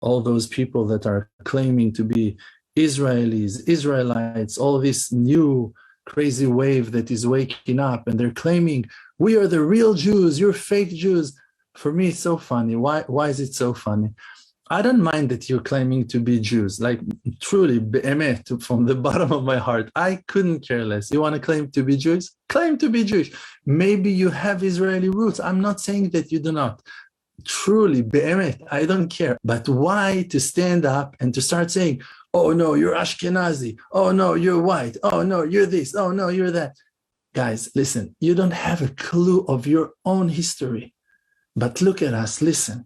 all those people that are claiming to be Israelis, Israelites, all this new crazy wave that is waking up, and they're claiming we are the real Jews, you're fake Jews. For me, it's so funny. Why is it so funny? I don't mind that you're claiming to be Jews. Like, truly, be'emet, from the bottom of my heart, I couldn't care less. You want to claim to be Jews? Claim to be Jewish. Maybe you have Israeli roots. I'm not saying that you do not. Truly, be'emet, I don't care. But why to stand up and to start saying, oh no, you're Ashkenazi. Oh no, you're white. Oh no, you're this. Oh no, you're that. Guys, listen, you don't have a clue of your own history. But look at us, listen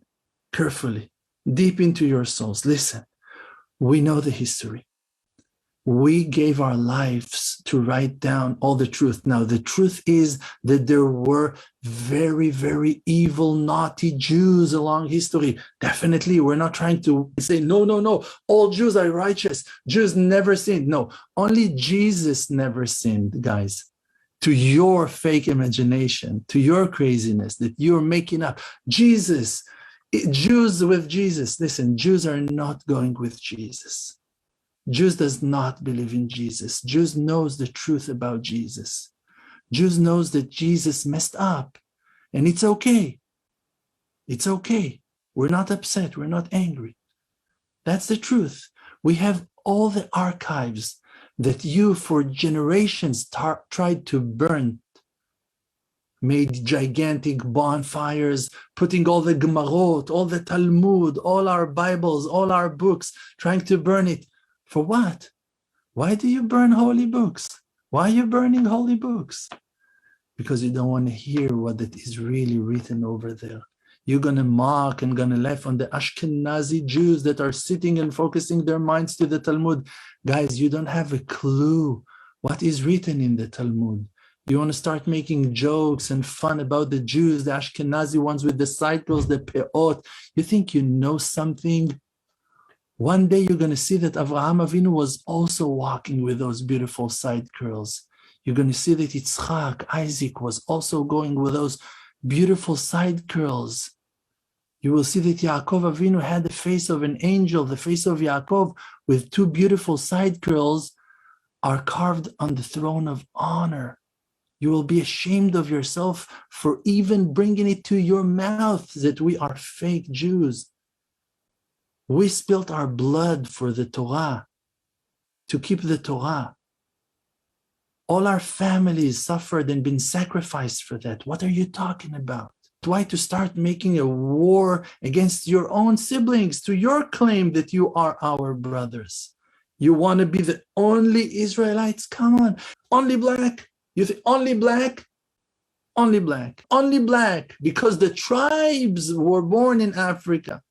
carefully. Deep into your souls, listen. We know the history. We gave our lives to write down all the truth. Now, the truth is that there were very, very evil, naughty Jews along history. Definitely, we're not trying to say, no, all Jews are righteous. Jews never sinned. No, only Jesus never sinned, guys. To your fake imagination, to your craziness that you're making up. Jews with Jesus. Listen, Jews are not going with Jesus. Jews does not believe in Jesus. Jews knows the truth about Jesus. Jews knows that Jesus messed up, and it's okay. It's okay. We're not upset. We're not angry. That's the truth. We have all the archives that you for generations tried to burn, made gigantic bonfires, putting all the Gemarot, all the Talmud, all our Bibles, all our books, trying to burn it. For what? Why do you burn holy books? Why are you burning holy books? Because you don't want to hear what it is really written over there. You're going to mock and going to laugh on the Ashkenazi Jews that are sitting and focusing their minds to the Talmud. Guys, you don't have a clue what is written in the Talmud. You want to start making jokes and fun about the Jews, the Ashkenazi ones with the cycles, the peot. You think you know something? One day you're going to see that Avraham Avinu was also walking with those beautiful side curls. You're going to see that Yitzchak, Isaac, was also going with those beautiful side curls. You will see that Yaakov Avinu had the face of an angel, the face of Yaakov with two beautiful side curls are carved on the throne of honor. You will be ashamed of yourself for even bringing it to your mouth that we are fake Jews. We spilt our blood for the Torah, to keep the Torah. All our families suffered and been sacrificed for that. What are you talking about? Why to start making a war against your own siblings to your claim that you are our brothers? You want to be the only Israelites? Come on. Only black? You think only black? Only black. Only black. Because the tribes were born in Africa.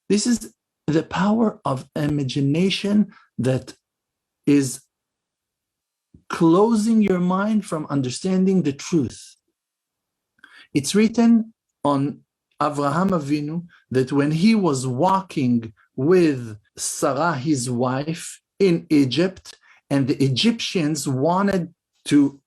This is the power of imagination that is closing your mind from understanding the truth. It's written on Avraham Avinu that when he was walking with Sarah, his wife, in Egypt, and the Egyptians wanted to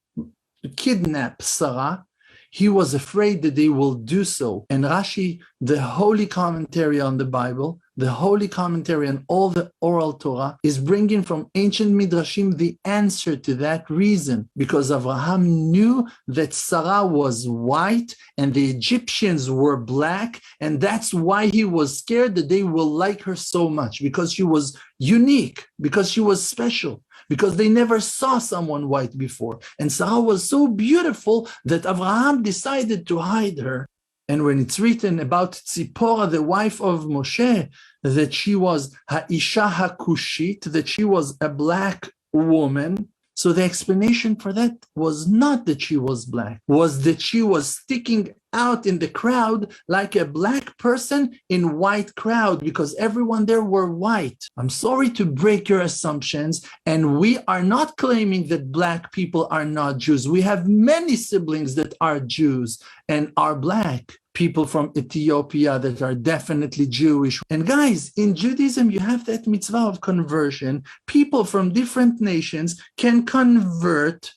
kidnap Sarah, he was afraid that they will do so. And Rashi, the holy commentary on the Bible, the holy commentary on all the oral Torah, is bringing from ancient Midrashim the answer to that reason. Because Avraham knew that Sarah was white and the Egyptians were black, and that's why he was scared that they will like her so much, because she was unique, because she was special, because they never saw someone white before. And Sarah was so beautiful that Avraham decided to hide her. And when it's written about Tzipora, the wife of Moshe, that she was Ha'isha HaKushit, that she was a black woman, so the explanation for that was not that she was black, was that she was sticking out in the crowd like a black person in white crowd, because everyone there were white. I'm sorry to break your assumptions, and we are not claiming that black people are not Jews. We have many siblings that are Jews and are black. People from Ethiopia that are definitely Jewish. And guys, in Judaism, you have that mitzvah of conversion. People from different nations can convert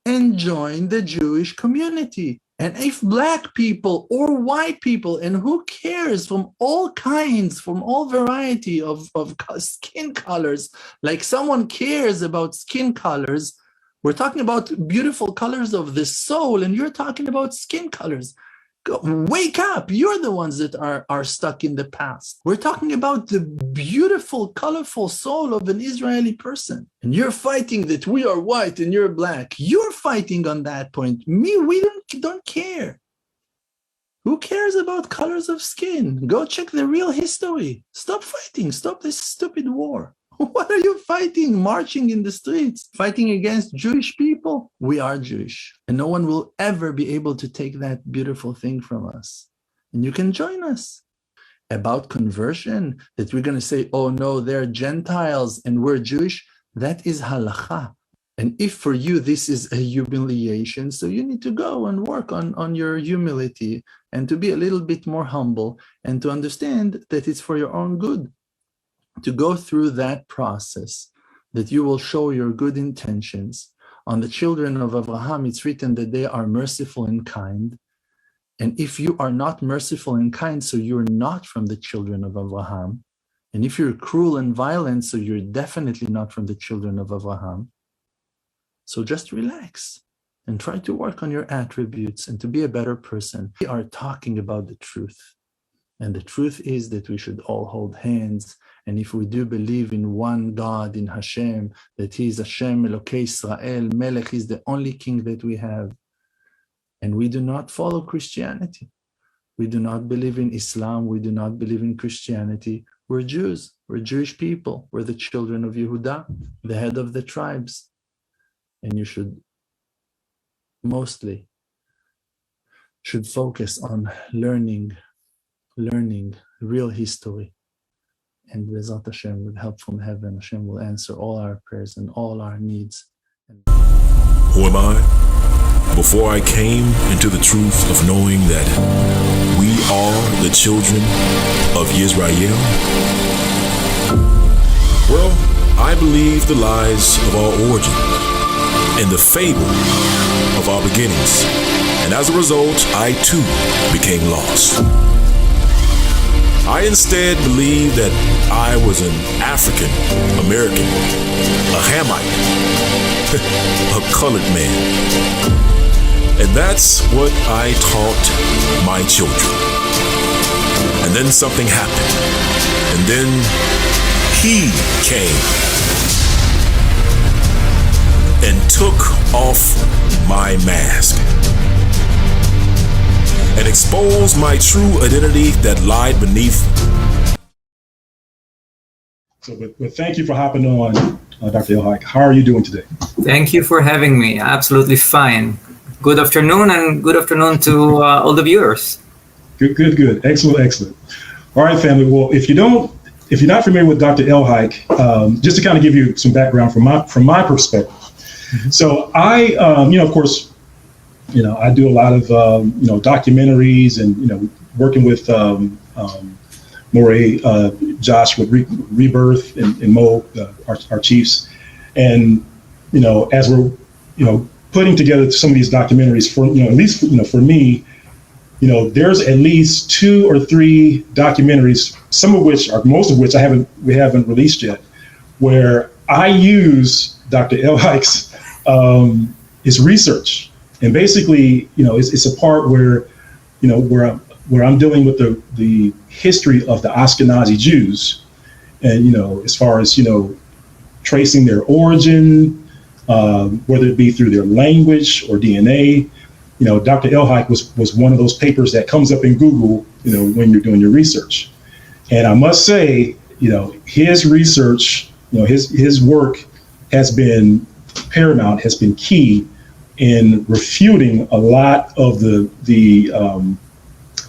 and join the Jewish community. And if black people or white people, and who cares, from all kinds, from all variety of skin colors, like someone cares about skin colors, we're talking about beautiful colors of the soul, and you're talking about skin colors. Wake up. You're the ones that are stuck in the past. We're talking about the beautiful, colorful soul of an Israeli person. And you're fighting that we are white and you're black. You're fighting on that point. We don't care. Who cares about colors of skin? Go check the real history. Stop fighting. Stop this stupid war. What are you fighting? Marching in the streets, fighting against Jewish people? We are Jewish, and no one will ever be able to take that beautiful thing from us. And you can join us. About conversion, that we're going to say, oh no, they're Gentiles and we're Jewish, that is halacha. And if for you this is a humiliation, so you need to go and work on your humility and to be a little bit more humble and to understand that it's for your own good. To go through that process, that you will show your good intentions. On the children of Abraham, it's written that they are merciful and kind. And if you are not merciful and kind, so you're not from the children of Abraham. And if you're cruel and violent, so you're definitely not from the children of Abraham. So just relax and try to work on your attributes and to be a better person. We are talking about the truth. And the truth is that we should all hold hands. And if we do believe in one God, in Hashem, that He is Hashem, Elokei Israel, Melech is the only king that we have. And we do not follow Christianity. We do not believe in Islam. We do not believe in Christianity. We're Jews. We're Jewish people. We're the children of Yehuda, the head of the tribes. And you should focus on learning real history. And Bezat Hashem, with help from heaven, Hashem will answer all our prayers and all our needs. Who am I? Before I came into the truth of knowing that we are the children of Yisrael, well, I believed the lies of our origin and the fable of our beginnings. And as a result, I too became lost. I instead believed that I was an African American, a Hamite, a colored man. And that's what I taught my children. And then something happened. And then he came and took off my mask and expose my true identity that lied beneath. But thank you for hopping on, Dr. Elhaik. How are you doing today? Thank you for having me. Absolutely fine. Good afternoon, and good afternoon to all the viewers. Good. Excellent. All right, family. Well, if you're not familiar with Dr. Elhaik, just to kind of give you some background from my perspective. Mm-hmm. So I, of course, I do a lot of, documentaries and, working with Morey, Josh with Rebirth and Mo, our chiefs. And, as we're, putting together some of these documentaries for, at least, for me, there's at least 2 or 3 documentaries, most of which we haven't released yet, where I use Dr. Elhaik's, his research. And basically, it's a part where, where I'm dealing with the history of the Ashkenazi Jews, and as far as tracing their origin, whether it be through their language or DNA. Dr. Elhaik was one of those papers that comes up in Google, when you're doing your research. And I must say, his research, his work has been paramount, has been key in refuting a lot of the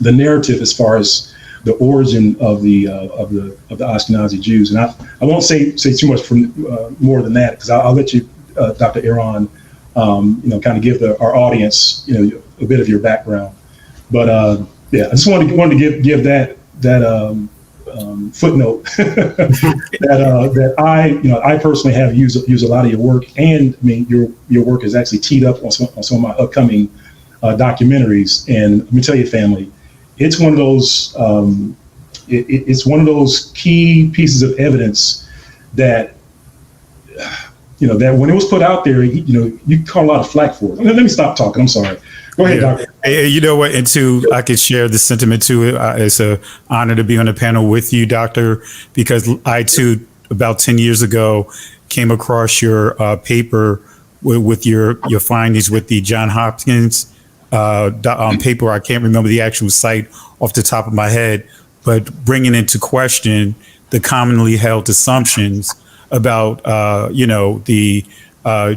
narrative as far as the origin of the Ashkenazi Jews. And I won't say too much more than that, because I'll let you, Dr. Eran, kind of give our audience, a bit of your background. But I just wanted to give that footnote that I personally have used a lot of your work, and I mean your work is actually teed up on some of my upcoming documentaries. And let me tell you, family, it's one of those it's one of those key pieces of evidence that that when it was put out there, you caught a lot of flack for it. Let me stop talking. I'm sorry. Go ahead, Doctor. Hey, you know what? And too, I could share the sentiment too. It's an honor to be on the panel with you, Doctor, because I too, about 10 years ago, came across your paper with your findings with the John Hopkins paper. I can't remember the actual site off the top of my head, but bringing into question the commonly held assumptions about the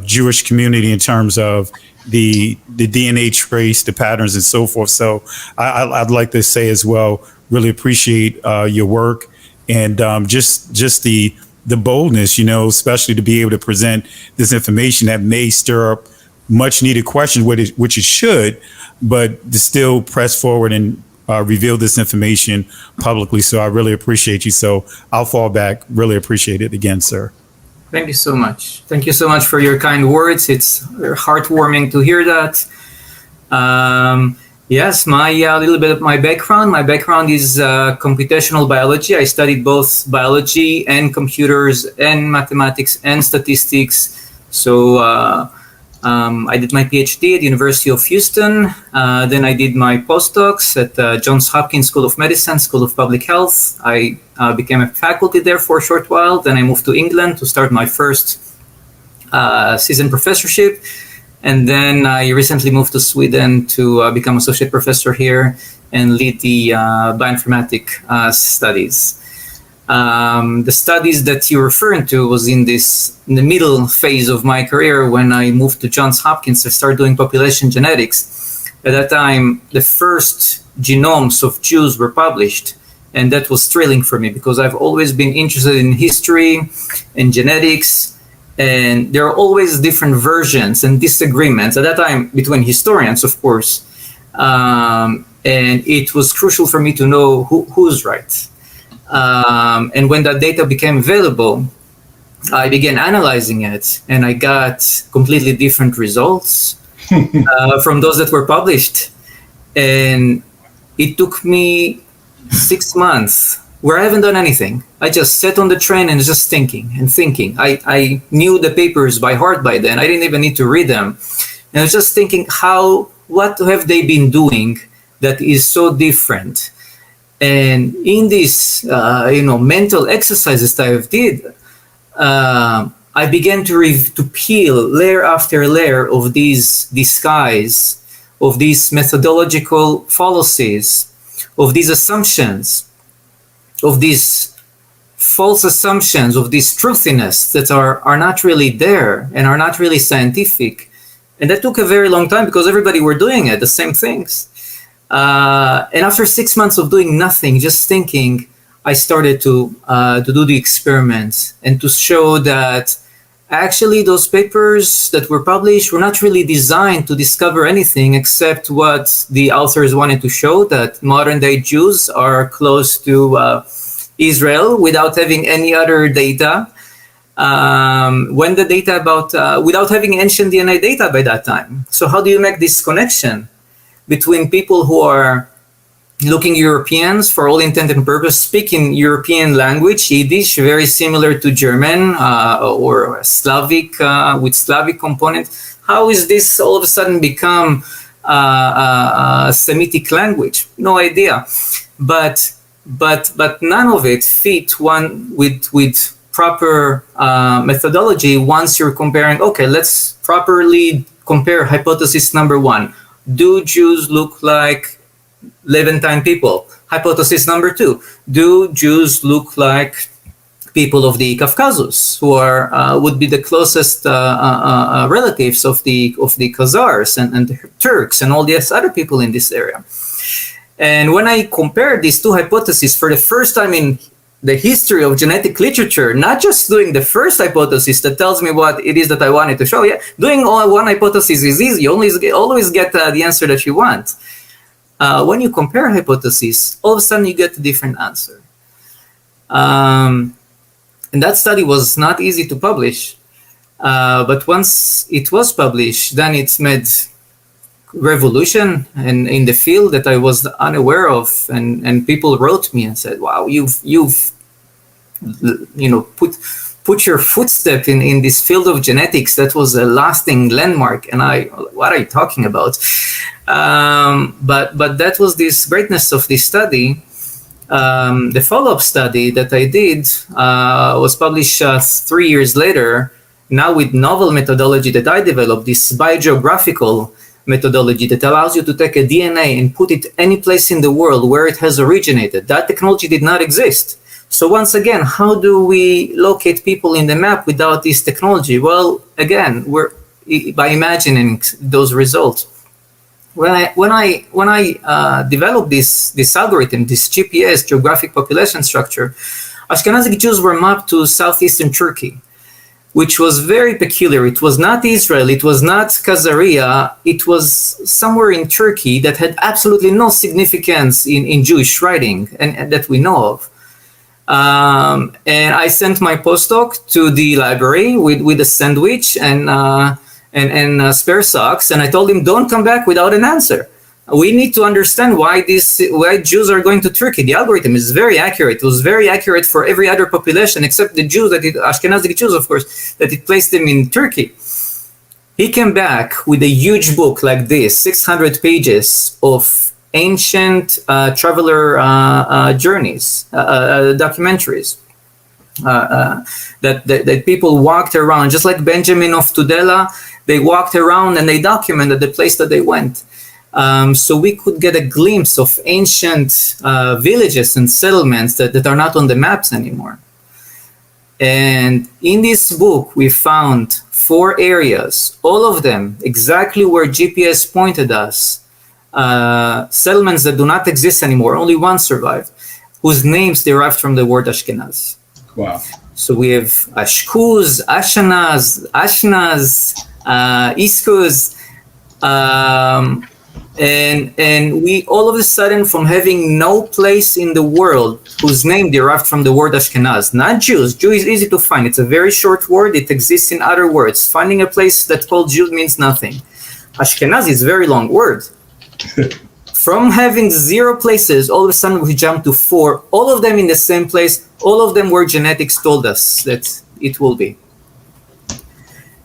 Jewish community in terms of the DNA trace, the patterns, and so forth. So I'd like to say as well, really appreciate your work and just the boldness, especially to be able to present this information that may stir up much needed questions, which it should, but to still press forward and reveal this information publicly. So I really appreciate you. So I'll fall back. Really appreciate it again, sir. Thank you so much. Thank you so much for your kind words. It's heartwarming to hear that. Yes, a little bit of my background. My background is computational biology. I studied both biology and computers and mathematics and statistics. So I did my PhD at the University of Houston. Then I did my postdocs at Johns Hopkins School of Medicine, School of Public Health. I became a faculty there for a short while. Then I moved to England to start my first season professorship. And then I recently moved to Sweden to become associate professor here and lead the bioinformatic studies. The studies that you're referring to was in the middle phase of my career when I moved to Johns Hopkins to start doing population genetics. At that time, the first genomes of Jews were published, and that was thrilling for me because I've always been interested in history and genetics, and there are always different versions and disagreements at that time between historians, of course, and it was crucial for me to know who's right. And when that data became available, I began analyzing it, and I got completely different results from those that were published. And it took me 6 months where I haven't done anything. I just sat on the train and just thinking and thinking. I knew the papers by heart by then. I didn't even need to read them. And I was just thinking, what have they been doing that is so different? And in these, mental exercises that I did, I began to peel layer after layer of these disguise, of these methodological fallacies, of these assumptions, of these false assumptions, of this truthiness that are not really there and are not really scientific. And that took a very long time because everybody were doing it, the same things. And after 6 months of doing nothing, just thinking, I started to do the experiments and to show that actually those papers that were published were not really designed to discover anything except what the authors wanted to show, that modern day Jews are close to Israel without having any other data. When the data without having ancient DNA data by that time. So how do you make this connection between people who are looking Europeans, for all intent and purpose, speaking European language, Yiddish, very similar to German or Slavic, with Slavic component? How is this all of a sudden become a Semitic language? No idea. But none of it fit one with proper methodology. Once you're comparing, okay, let's properly compare hypothesis number one. Do Jews look like Levantine people? Hypothesis number two. Do Jews look like people of the Caucasus, who would be the closest relatives of the Khazars and the Turks and all these other people in this area? And when I compared these two hypotheses for the first time in the history of genetic literature, not just doing the first hypothesis that tells me what it is that I wanted to show. Yeah, doing one hypothesis is easy. You always get the answer that you want. When you compare hypotheses, all of a sudden you get a different answer. And that study was not easy to publish. But once it was published, then it made revolution in the field that I was unaware of, and people wrote me and said, "Wow, you've put your footstep in this field of genetics. That was a lasting landmark." And what are you talking about? But that was this greatness of this study. The follow-up study that I did was published 3 years later, now with novel methodology that I developed, this biogeographical methodology that allows you to take a DNA and put it any place in the world where it has originated. That technology did not exist. So once again, how do we locate people in the map without this technology? Well, again, we're by imagining those results. When I developed this algorithm, this GPS, geographic population structure, Ashkenazi Jews were mapped to southeastern Turkey, which was very peculiar. It was not Israel, it was not Khazaria, it was somewhere in Turkey that had absolutely no significance in Jewish writing and that we know of. And I sent my postdoc to the library with a sandwich and spare socks, and I told him, don't come back without an answer. We need to understand why Jews are going to Turkey. The algorithm is very accurate. It was very accurate for every other population except the Jews, Ashkenazi Jews, of course, that it placed them in Turkey. He came back with a huge book like this, 600 pages of ancient traveler journeys, documentaries. That people walked around, just like Benjamin of Tudela, they walked around and they documented the place that they went. So we could get a glimpse of ancient villages and settlements that are not on the maps anymore. And in this book, we found 4 areas, all of them exactly where GPS pointed us, settlements that do not exist anymore, only one survived, whose names derived from the word Ashkenaz. Wow. So we have Ashkuz, Ashanaz, Ashnaz, Iskuz, and we all of a sudden, from having no place in the world whose name derived from the word Ashkenaz, not Jews. Jew is easy to find. It's a very short word. It exists in other words. Finding a place that's called Jew means nothing. Ashkenaz is a very long word. From having 0 places, all of a sudden we jump to 4, all of them in the same place, all of them where genetics told us that it will be.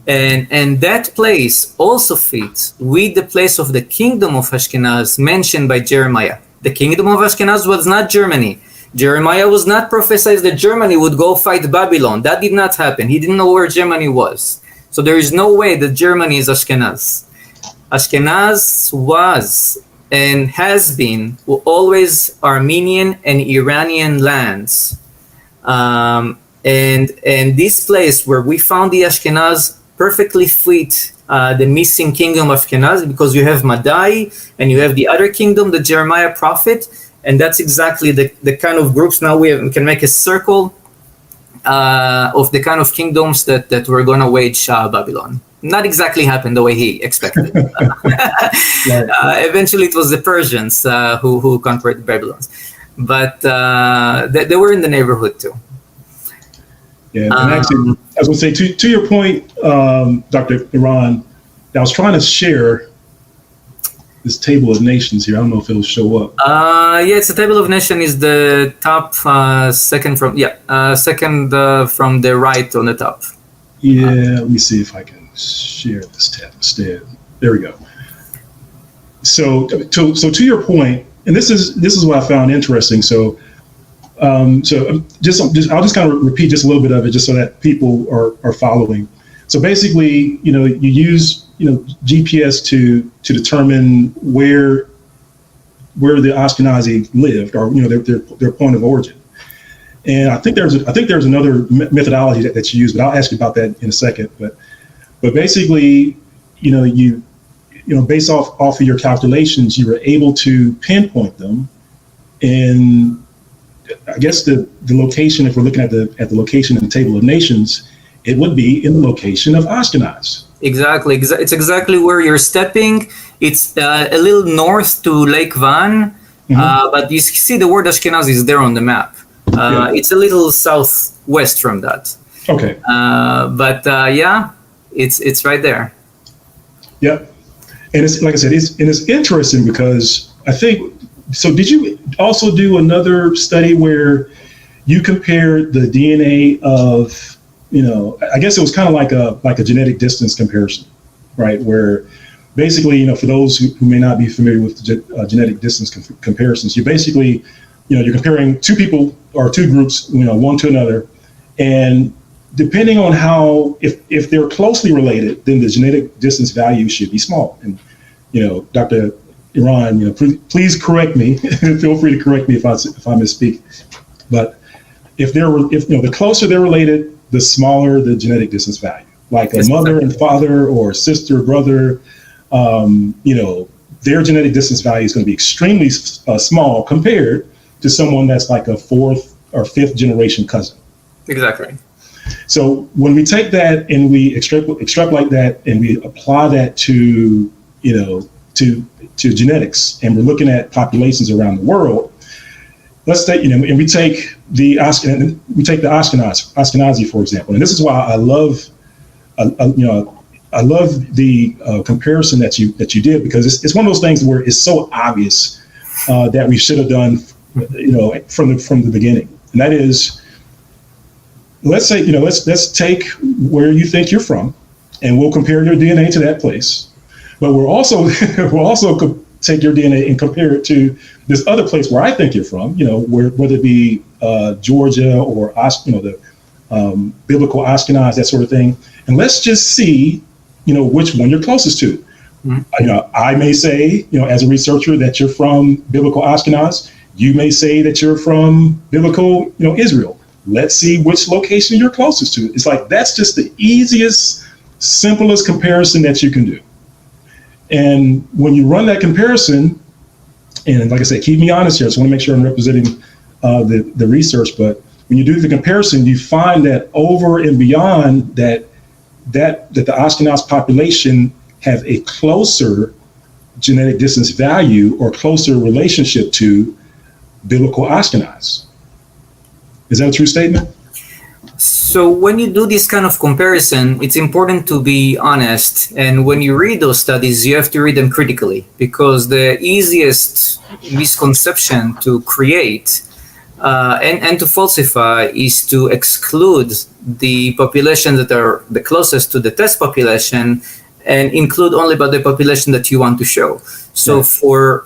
And that place also fits with the place of the kingdom of Ashkenaz mentioned by Jeremiah. The kingdom of Ashkenaz was not Germany. Jeremiah was not prophesied that Germany would go fight Babylon. That did not happen. He didn't know where Germany was. So there is no way that Germany is Ashkenaz. Ashkenaz was and has been always Armenian and Iranian lands. And this place where we found the Ashkenaz perfectly fit the missing kingdom of Ashkenaz, because you have Madai and you have the other kingdom, the Jeremiah prophet, and that's exactly the kind of groups. Now we can make a circle of the kind of kingdoms that were going to wage Babylon. Not exactly happened the way he expected. Eventually it was the Persians who conquered the Babylons, but they were in the neighborhood too. Yeah, and actually, I was going to say, to your point, Dr. Eran, I was trying to share this table of nations here. I don't know if it'll show up. Yeah, it's a table of nations. Is the top second from from the right on the top. Yeah, let me see if I can share this tab instead. There we go. So to your point, and this is what I found interesting. So I'll just kind of repeat just a little bit of it, just so that people are following. So basically, you use GPS to determine where the Ashkenazi lived, or their point of origin. And I think there's another methodology that you use, but I'll ask you about that in a second. But basically, you based off of your calculations, you were able to pinpoint them. And I guess the location, if we're looking at the location in the table of nations, it would be in the location of Ashkenaz. Exactly. It's exactly where you're stepping. It's a little north to Lake Van, but you see the word Ashkenaz is there on the map. It's a little southwest from that. Okay. But it's right there. Yep. And it's like I said, it's interesting because I think, so did you also do another study where you compared the DNA of, I guess it was kind of like a genetic distance comparison, right? Where basically, for those who may not be familiar with genetic distance comparisons, you basically, you're comparing two people or two groups, one to another. And depending on how, if they're closely related, then the genetic distance value should be small. And, Dr. Eran, please correct me. Feel free to correct me if I misspeak. But if the closer they're related, the smaller the genetic distance value. Like a mother and father or sister, brother, their genetic distance value is going to be extremely small compared to someone that's like a fourth or fifth generation cousin. Exactly. So when we take that and we extrapolate that and we apply that to genetics, and we're looking at populations around the world, let's say, and we take the Ashkenazi, for example. And this is why I love the comparison that you did, because it's one of those things where it's so obvious that we should have done, from the beginning. And that is, let's say, let's take where you think you're from, and we'll compare your DNA to that place. But we'll also take your DNA and compare it to this other place where I think you're from, whether it be Georgia or the biblical Ashkenaz, that sort of thing. And let's just see, which one you're closest to. Mm-hmm. I may say, as a researcher, that you're from biblical Ashkenaz. You may say that you're from biblical, Israel. Let's see which location you're closest to. It's like, that's just the easiest, simplest comparison that you can do. And when you run that comparison, and like I said, keep me honest here, I just want to make sure I'm representing the research, but when you do the comparison, you find that over and beyond that the Ashkenaz population have a closer genetic distance value or closer relationship to biblical Ashkenaz. Is that a true statement? So when you do this kind of comparison, it's important to be honest. And when you read those studies, you have to read them critically, because the easiest misconception to create and to falsify is to exclude the population that are the closest to the test population and include only but the population that you want to show. So for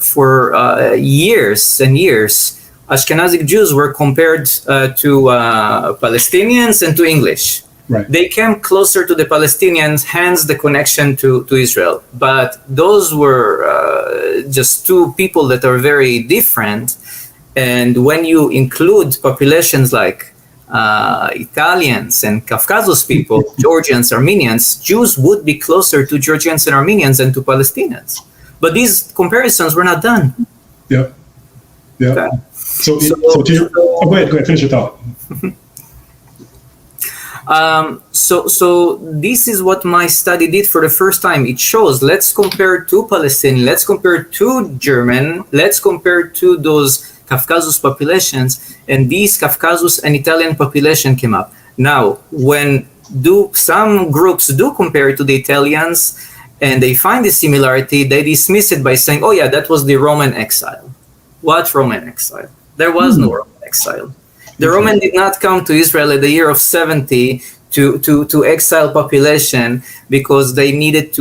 years and years, Ashkenazic Jews were compared to Palestinians and to English. Right. They came closer to the Palestinians, hence the connection to Israel. But those were just two people that are very different. And when you include populations like Italians and Caucasus people, Georgians, Armenians, Jews would be closer to Georgians and Armenians than to Palestinians. But these comparisons were not done. Yeah. Yeah. Okay. So go ahead, finish your thought. So this is what my study did for the first time. It shows, let's compare to Palestinian, let's compare to German, let's compare to those Caucasus populations, and these Caucasus and Italian population came up. Now, when some groups do compare to the Italians and they find the similarity, they dismiss it by saying, oh yeah, that was the Roman exile. What Roman exile? There was no Roman exile. The Roman did not come to Israel at the year of 70 to exile population because they needed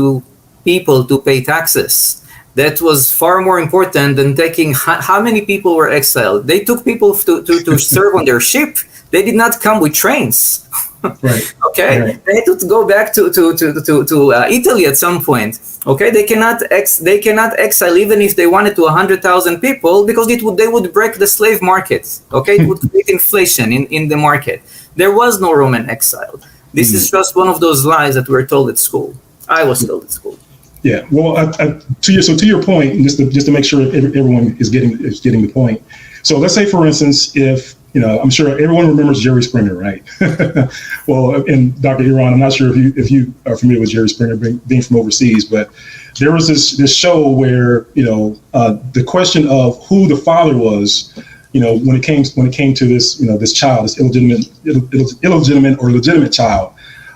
people to pay taxes. That was far more important than taking how many people were exiled. They took people to serve on their ship. They did not come with trains. Right. Okay. Right. They had to go back to Italy at some point. Okay. They cannot exile even if they wanted to 100,000 people, because they would break the slave market. Okay. It would create inflation in the market. There was no Roman exile. This is just one of those lies that we're told at school. I was told at school. Yeah. Well, to your point, just to make sure everyone is getting the point. So let's say, for instance, if I'm sure everyone remembers Jerry Springer, right? Well, and Dr. Eran, I'm not sure if you are familiar with Jerry Springer, being from overseas, but there was this show where the question of who the father was, when it came to this this child, this illegitimate or legitimate child,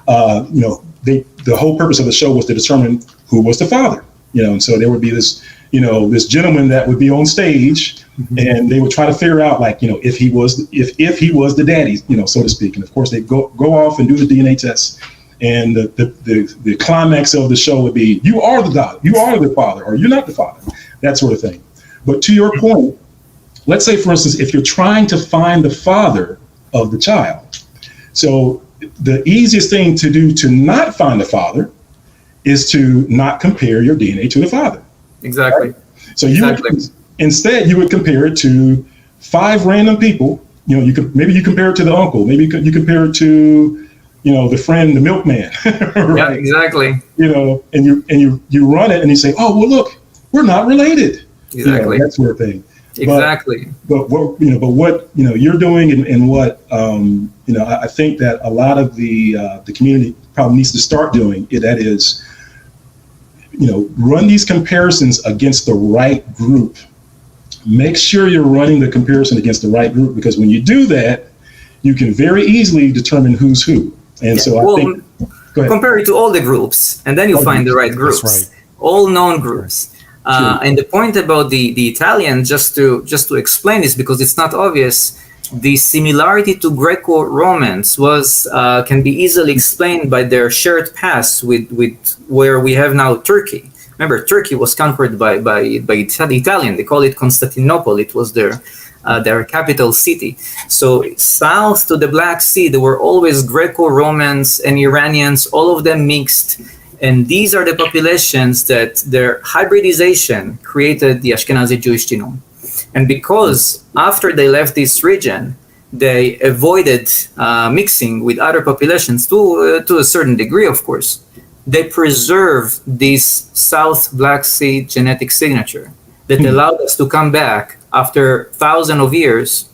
the whole purpose of the show was to determine who was the father. And so there would be this, this gentleman that would be on stage, and they would try to figure out, like, if he was the daddy, so to speak. And of course, they go off and do the DNA test, and the climax of the show would be, you are the father, or you're not the father, that sort of thing. But to your point, let's say, for instance, if you're trying to find the father of the child, so the easiest thing to do to not find the father is to not compare your DNA to the father. Exactly. Right? So instead you would compare it to 5 random people. Maybe you compare it to the uncle. Maybe you compare it to, the friend, the milkman. Right? Yeah, exactly. And you run it and you say, oh, well, look, we're not related. Exactly. That sort of thing. Exactly. But what you're doing, and what I think that a lot of the community probably needs to start doing, that is, run these comparisons against the right group. Make sure you're running the comparison against the right group, because when you do that, you can very easily determine who's who. And so I think, go ahead. Compare it to all the groups, and then you find the right groups. That's right. All known groups. And the point about the Italian, just to explain this, because it's not obvious, the similarity to Greco-Romans can be easily explained by their shared past with where we have now Turkey. Remember, Turkey was conquered by Italian. They call it Constantinople. It was their capital city. So south to the Black Sea, there were always Greco-Romans and Iranians, all of them mixed. And these are the populations that their hybridization created the Ashkenazi Jewish genome. And because after they left this region, they avoided mixing with other populations to a certain degree, of course, they preserved this South Black Sea genetic signature that allowed us to come back after thousands of years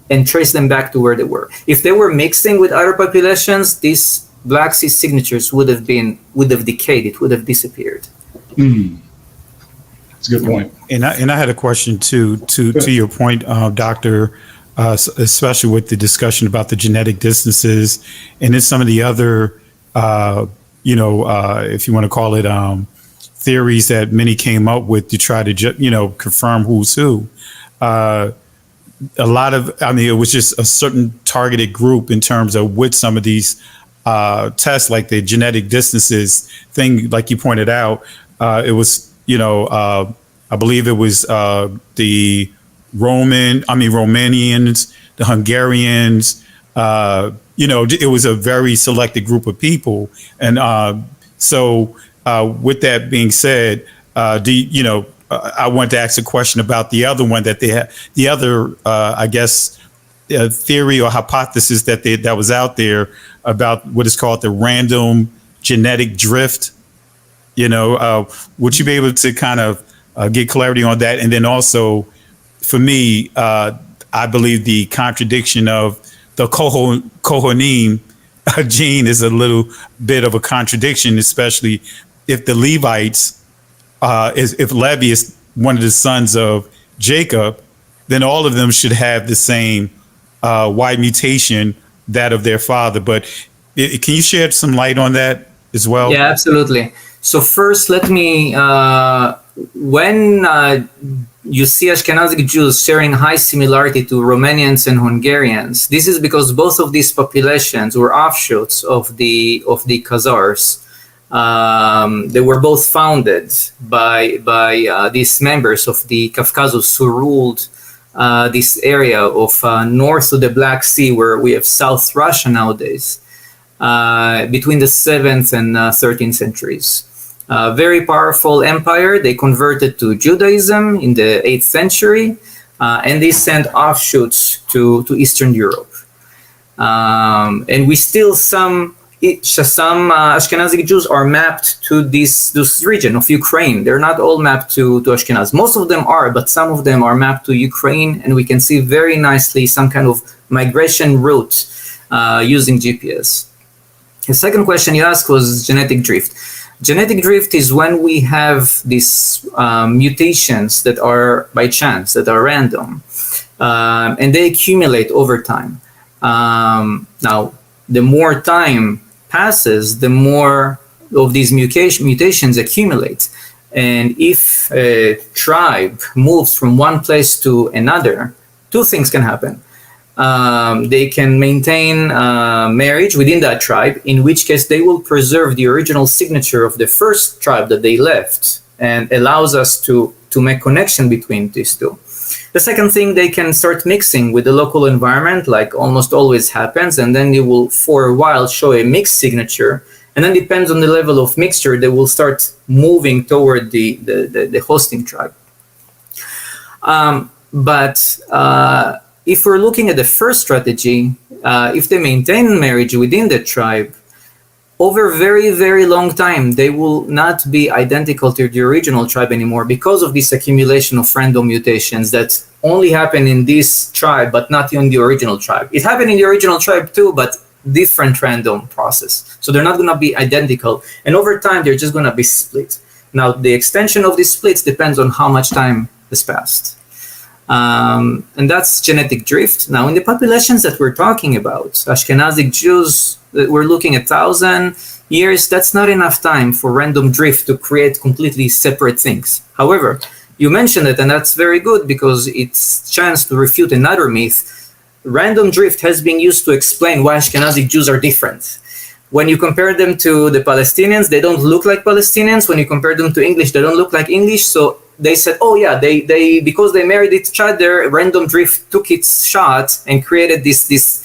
and trace them back to where they were. If they were mixing with other populations, these Black Sea signatures would have decayed. It would have disappeared. That's a good point. And I had a question too, to your point, Doctor, especially with the discussion about the genetic distances, and then some of the other, if you want to call it, theories that many came up with to try to, confirm who's who. It was just a certain targeted group in terms of with some of these tests, like the genetic distances thing, like you pointed out. It was, I believe it was the Romanians, the Hungarians. It was a very selected group of people, and so with that being said, I want to ask a question about the other one that they had, the other, theory or hypothesis that was out there about what is called the random genetic drift. Would you be able to kind of get clarity on that? And then also, for me, I believe the contradiction of the Kohanim gene is a little bit of a contradiction, especially if the Levites, if Levi is one of the sons of Jacob, then all of them should have the same Y mutation, that of their father. But can you shed some light on that as well? Yeah, absolutely. So first, let me, when you see Ashkenazi Jews sharing high similarity to Romanians and Hungarians, this is because both of these populations were offshoots of the Khazars. They were both founded by these members of the Caucasus who ruled this area of north of the Black Sea, where we have South Russia nowadays, between the 7th and 13th centuries. Very powerful empire. They converted to Judaism in the 8th century, and they sent offshoots to Eastern Europe. And we still, some Ashkenazi Jews are mapped to this region of Ukraine. They're not all mapped to Ashkenaz. Most of them are, but some of them are mapped to Ukraine, and we can see very nicely some kind of migration route using GPS. The second question you asked was genetic drift. Genetic drift is when we have these mutations that are by chance, that are random, and they accumulate over time. Now, the more time passes, the more of these mutations accumulate. And if a tribe moves from one place to another, two things can happen. They can maintain marriage within that tribe, in which case they will preserve the original signature of the first tribe that they left, and allows us to make connection between these two. The second thing, they can start mixing with the local environment, like almost always happens, and then they will for a while show a mixed signature, and then depends on the level of mixture, they will start moving toward the hosting tribe. But if we're looking at the first strategy, if they maintain marriage within the tribe, over a very, very long time, they will not be identical to the original tribe anymore because of this accumulation of random mutations that only happen in this tribe, but not in the original tribe. It happened in the original tribe too, but different random process. So they're not going to be identical. And over time, they're just going to be split. Now, the extension of these splits depends on how much time has passed. And that's genetic drift. Now, in the populations that we're talking about, Ashkenazic Jews, we're looking at 1,000 years. That's not enough time for random drift to create completely separate things. However, you mentioned it, and that's very good because it's a chance to refute another myth. Random drift has been used to explain why Ashkenazic Jews are different. When you compare them to the Palestinians, they don't look like Palestinians. When you compare them to English, they don't look like English. So they said, oh yeah, they because they married each other, random drift took its shot and created this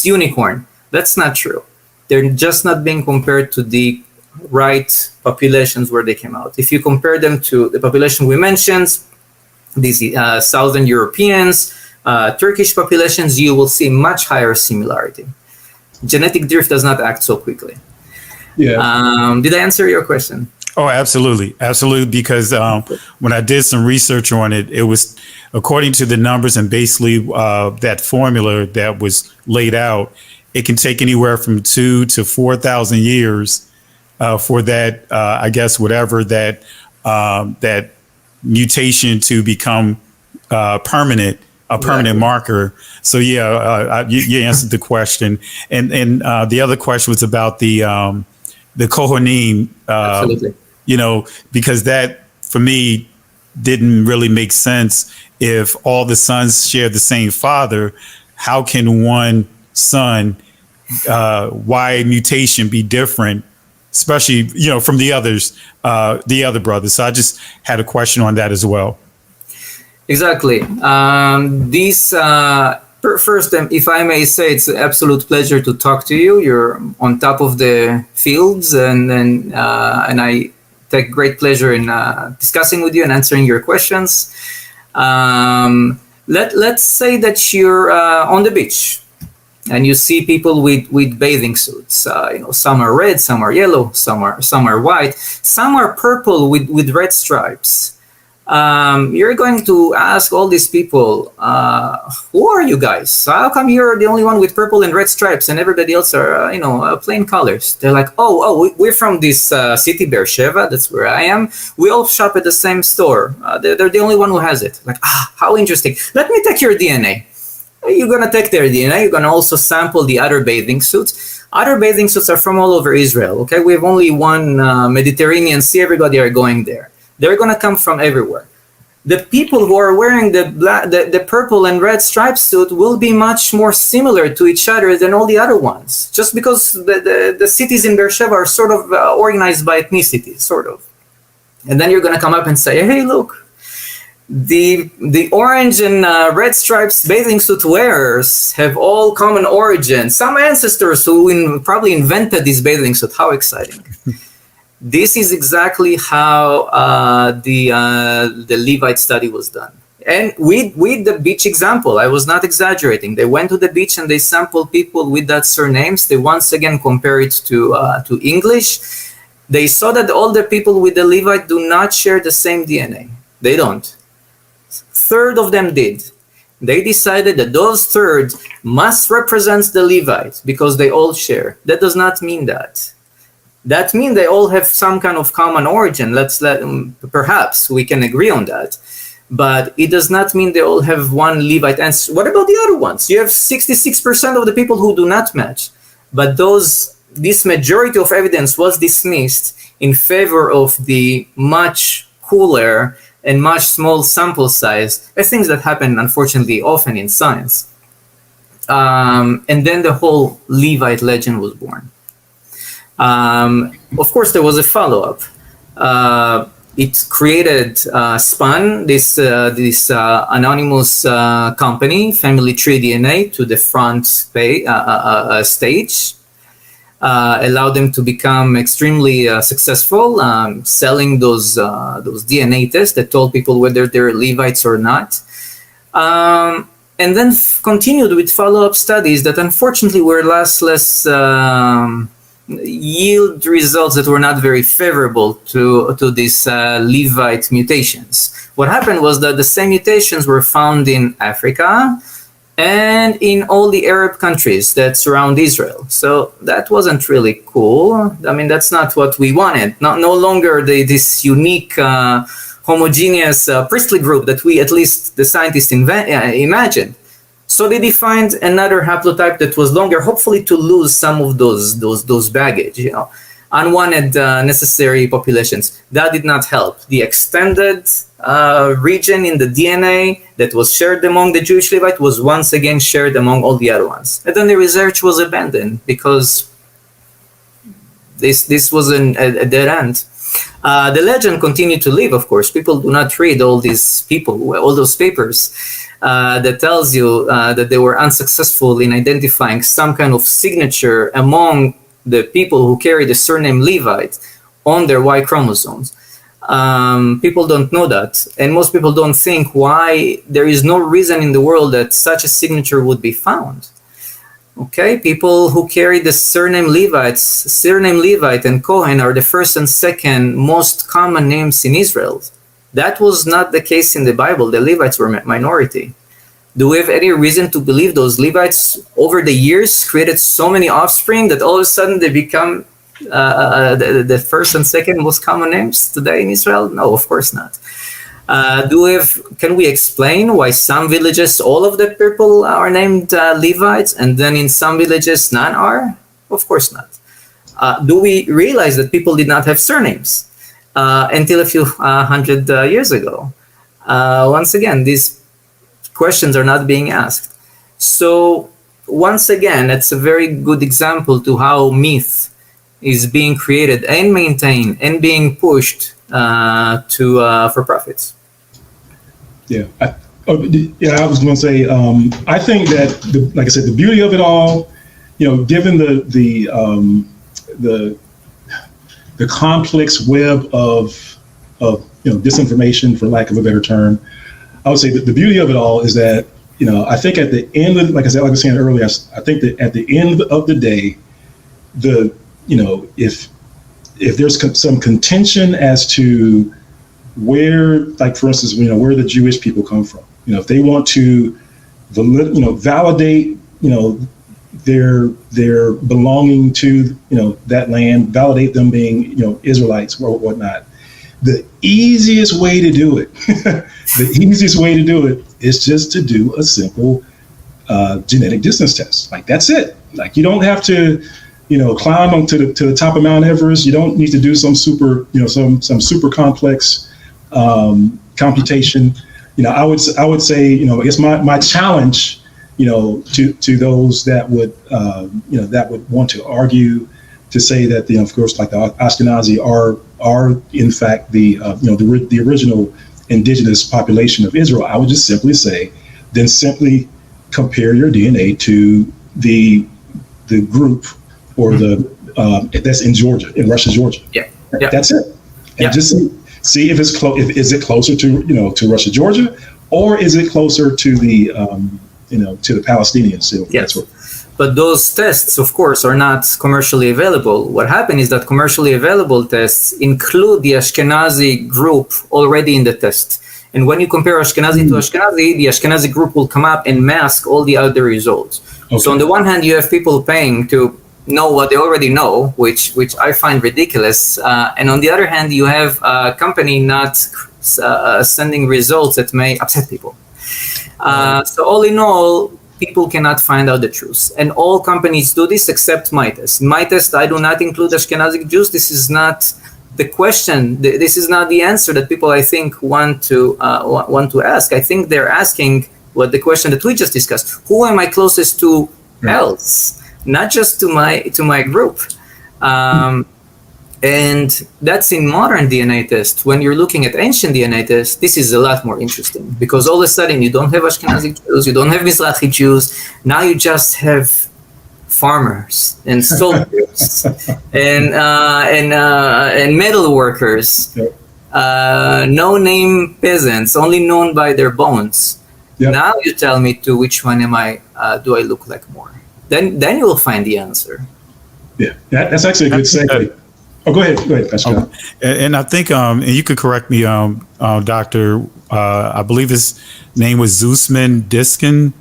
unicorn. That's not true. They're just not being compared to the right populations where they came out. If you compare them to the population we mentioned, these Southern Europeans, Turkish populations, you will see much higher similarity. Genetic drift does not act so quickly. Yeah. Did I answer your question? Oh, absolutely. Absolutely. Because when I did some research on it, it was according to the numbers and basically that formula that was laid out, it can take anywhere from 2,000 to 4,000 years for that, I guess, whatever that that mutation to become permanent, a permanent marker. So, yeah, you answered the question. And the other question was about the Kohanim. Absolutely. You know, because that, for me, didn't really make sense. If all the sons share the same father, how can one son, why mutation be different, especially, you know, from the others, the other brothers? So I just had a question on that as well. Exactly. First, if I may say, it's an absolute pleasure to talk to you. You're on top of the fields, and I take great pleasure in discussing with you and answering your questions. Let's say that you're on the beach and you see people with bathing suits. You know, some are red, some are yellow, some are white, some are purple with red stripes. You're going to ask all these people, who are you guys? How come you're the only one with purple and red stripes and everybody else are, plain colors? They're like, we're from this city, Beersheba. That's where I am. We all shop at the same store. They're the only one who has it. Like, how interesting. Let me take your DNA. You're going to take their DNA. You're going to also sample the other bathing suits. Other bathing suits are from all over Israel. Okay, we have only one Mediterranean Sea. Everybody are going there. They're going to come from everywhere. The people who are wearing the purple and red striped suit will be much more similar to each other than all the other ones, just because the cities in Beersheba are sort of organized by ethnicity, sort of. And then you're going to come up and say, hey, look, the orange and red stripes bathing suit wearers have all common origin. Some ancestors who probably invented this bathing suit. How exciting. This is exactly how the Levite study was done. And with the beach example, I was not exaggerating. They went to the beach and they sampled people with that surnames. They once again compare it to English. They saw that all the people with the Levite do not share the same DNA. They don't. Third of them did. They decided that those third must represent the Levite because they all share. That does not mean that. That means they all have some kind of common origin. Perhaps we can agree on that. But it does not mean they all have one Levite ancestor. What about the other ones? You have 66% of the people who do not match. But this majority of evidence was dismissed in favor of the much cooler and much small sample size, are things that happen, unfortunately, often in science. And then the whole Levite legend was born. Of course, there was a follow-up. It created, spun this anonymous company, Family Tree DNA, to the front stage. Allowed them to become extremely successful, selling those DNA tests that told people whether they're Levites or not. And then continued with follow-up studies that unfortunately were less yield results that were not very favorable to these Levite mutations. What happened was that the same mutations were found in Africa and in all the Arab countries that surround Israel. So that wasn't really cool. I mean, that's not what we wanted. No longer this unique homogeneous priestly group that we, at least the scientists, imagined. So they defined another haplotype that was longer, hopefully to lose some of those baggage, unwanted necessary populations. That did not help. The extended region in the DNA that was shared among the Jewish Levite was once again shared among all the other ones. And then the research was abandoned because this was a dead end. The legend continued to live, of course. People do not read all those papers that tells you that they were unsuccessful in identifying some kind of signature among the people who carry the surname Levite on their Y chromosomes. People don't know that, and most people don't think why there is no reason in the world that such a signature would be found. Okay, people who carry the surname Levite and Cohen are the first and second most common names in Israel. That was not the case in the Bible. The Levites were a minority. Do we have any reason to believe those Levites over the years created so many offspring that all of a sudden they become the first and second most common names today in Israel? No, of course not. Can we explain why some villages, all of the people are named Levites, and then in some villages none are? Of course not. Do we realize that people did not have surnames until a few hundred years ago? Once again, these questions are not being asked. So once again, it's a very good example to how myth is being created and maintained and being pushed for profits. Yeah, I was going to say, I think that, like I said, the beauty of it all, given the complex web of disinformation, for lack of a better term, I would say that the beauty of it all is that, I think at the end of, like I was saying earlier, I think that at the end of the day, if there's some contention as to where, like for instance, where the Jewish people come from, if they want to, validate, their belonging to, that land, validate them being, Israelites or whatnot. The easiest way to do it, is just to do a simple genetic distance test. Like, that's it. Like, you don't have to, climb onto the top of Mount Everest. You don't need to do some super, some super complex computation. I would say, I guess my challenge, to those that would want to argue to say that, of course, like the Ashkenazi are in fact the original indigenous population of Israel. I would just simply say, then simply compare your DNA to the group or that's in Georgia, in Russia, Georgia. Yeah. That's it. And just see if it's is it closer to Russia, Georgia, or is it closer to the to the Palestinians? So yes. But those tests, of course, are not commercially available. What happened is that commercially available tests include the Ashkenazi group already in the test. And when you compare Ashkenazi to Ashkenazi, the Ashkenazi group will come up and mask all the other results. Okay. So on the one hand, you have people paying to know what they already know, which I find ridiculous. And on the other hand, you have a company not sending results that may upset people. So all in all, people cannot find out the truth. And all companies do this except my test. My test, I do not include Ashkenazi Jews. This is not the question. This is not the answer that people, I think, want to ask. I think they're asking what the question that we just discussed: who am I closest to else? Not just to my group. And that's in modern DNA tests. When you're looking at ancient DNA tests, this is a lot more interesting, because all of a sudden you don't have Ashkenazi Jews, you don't have Mizrahi Jews. Now you just have farmers and soldiers and metal workers, no-name peasants, only known by their bones. Yep. Now you tell me to which one am I? Do I look like more? Then you will find the answer. Yeah, that's actually a good segue. Oh, go ahead, Pascal. And I think, and you could correct me, Doctor. I believe his name was Zeusman Diskin.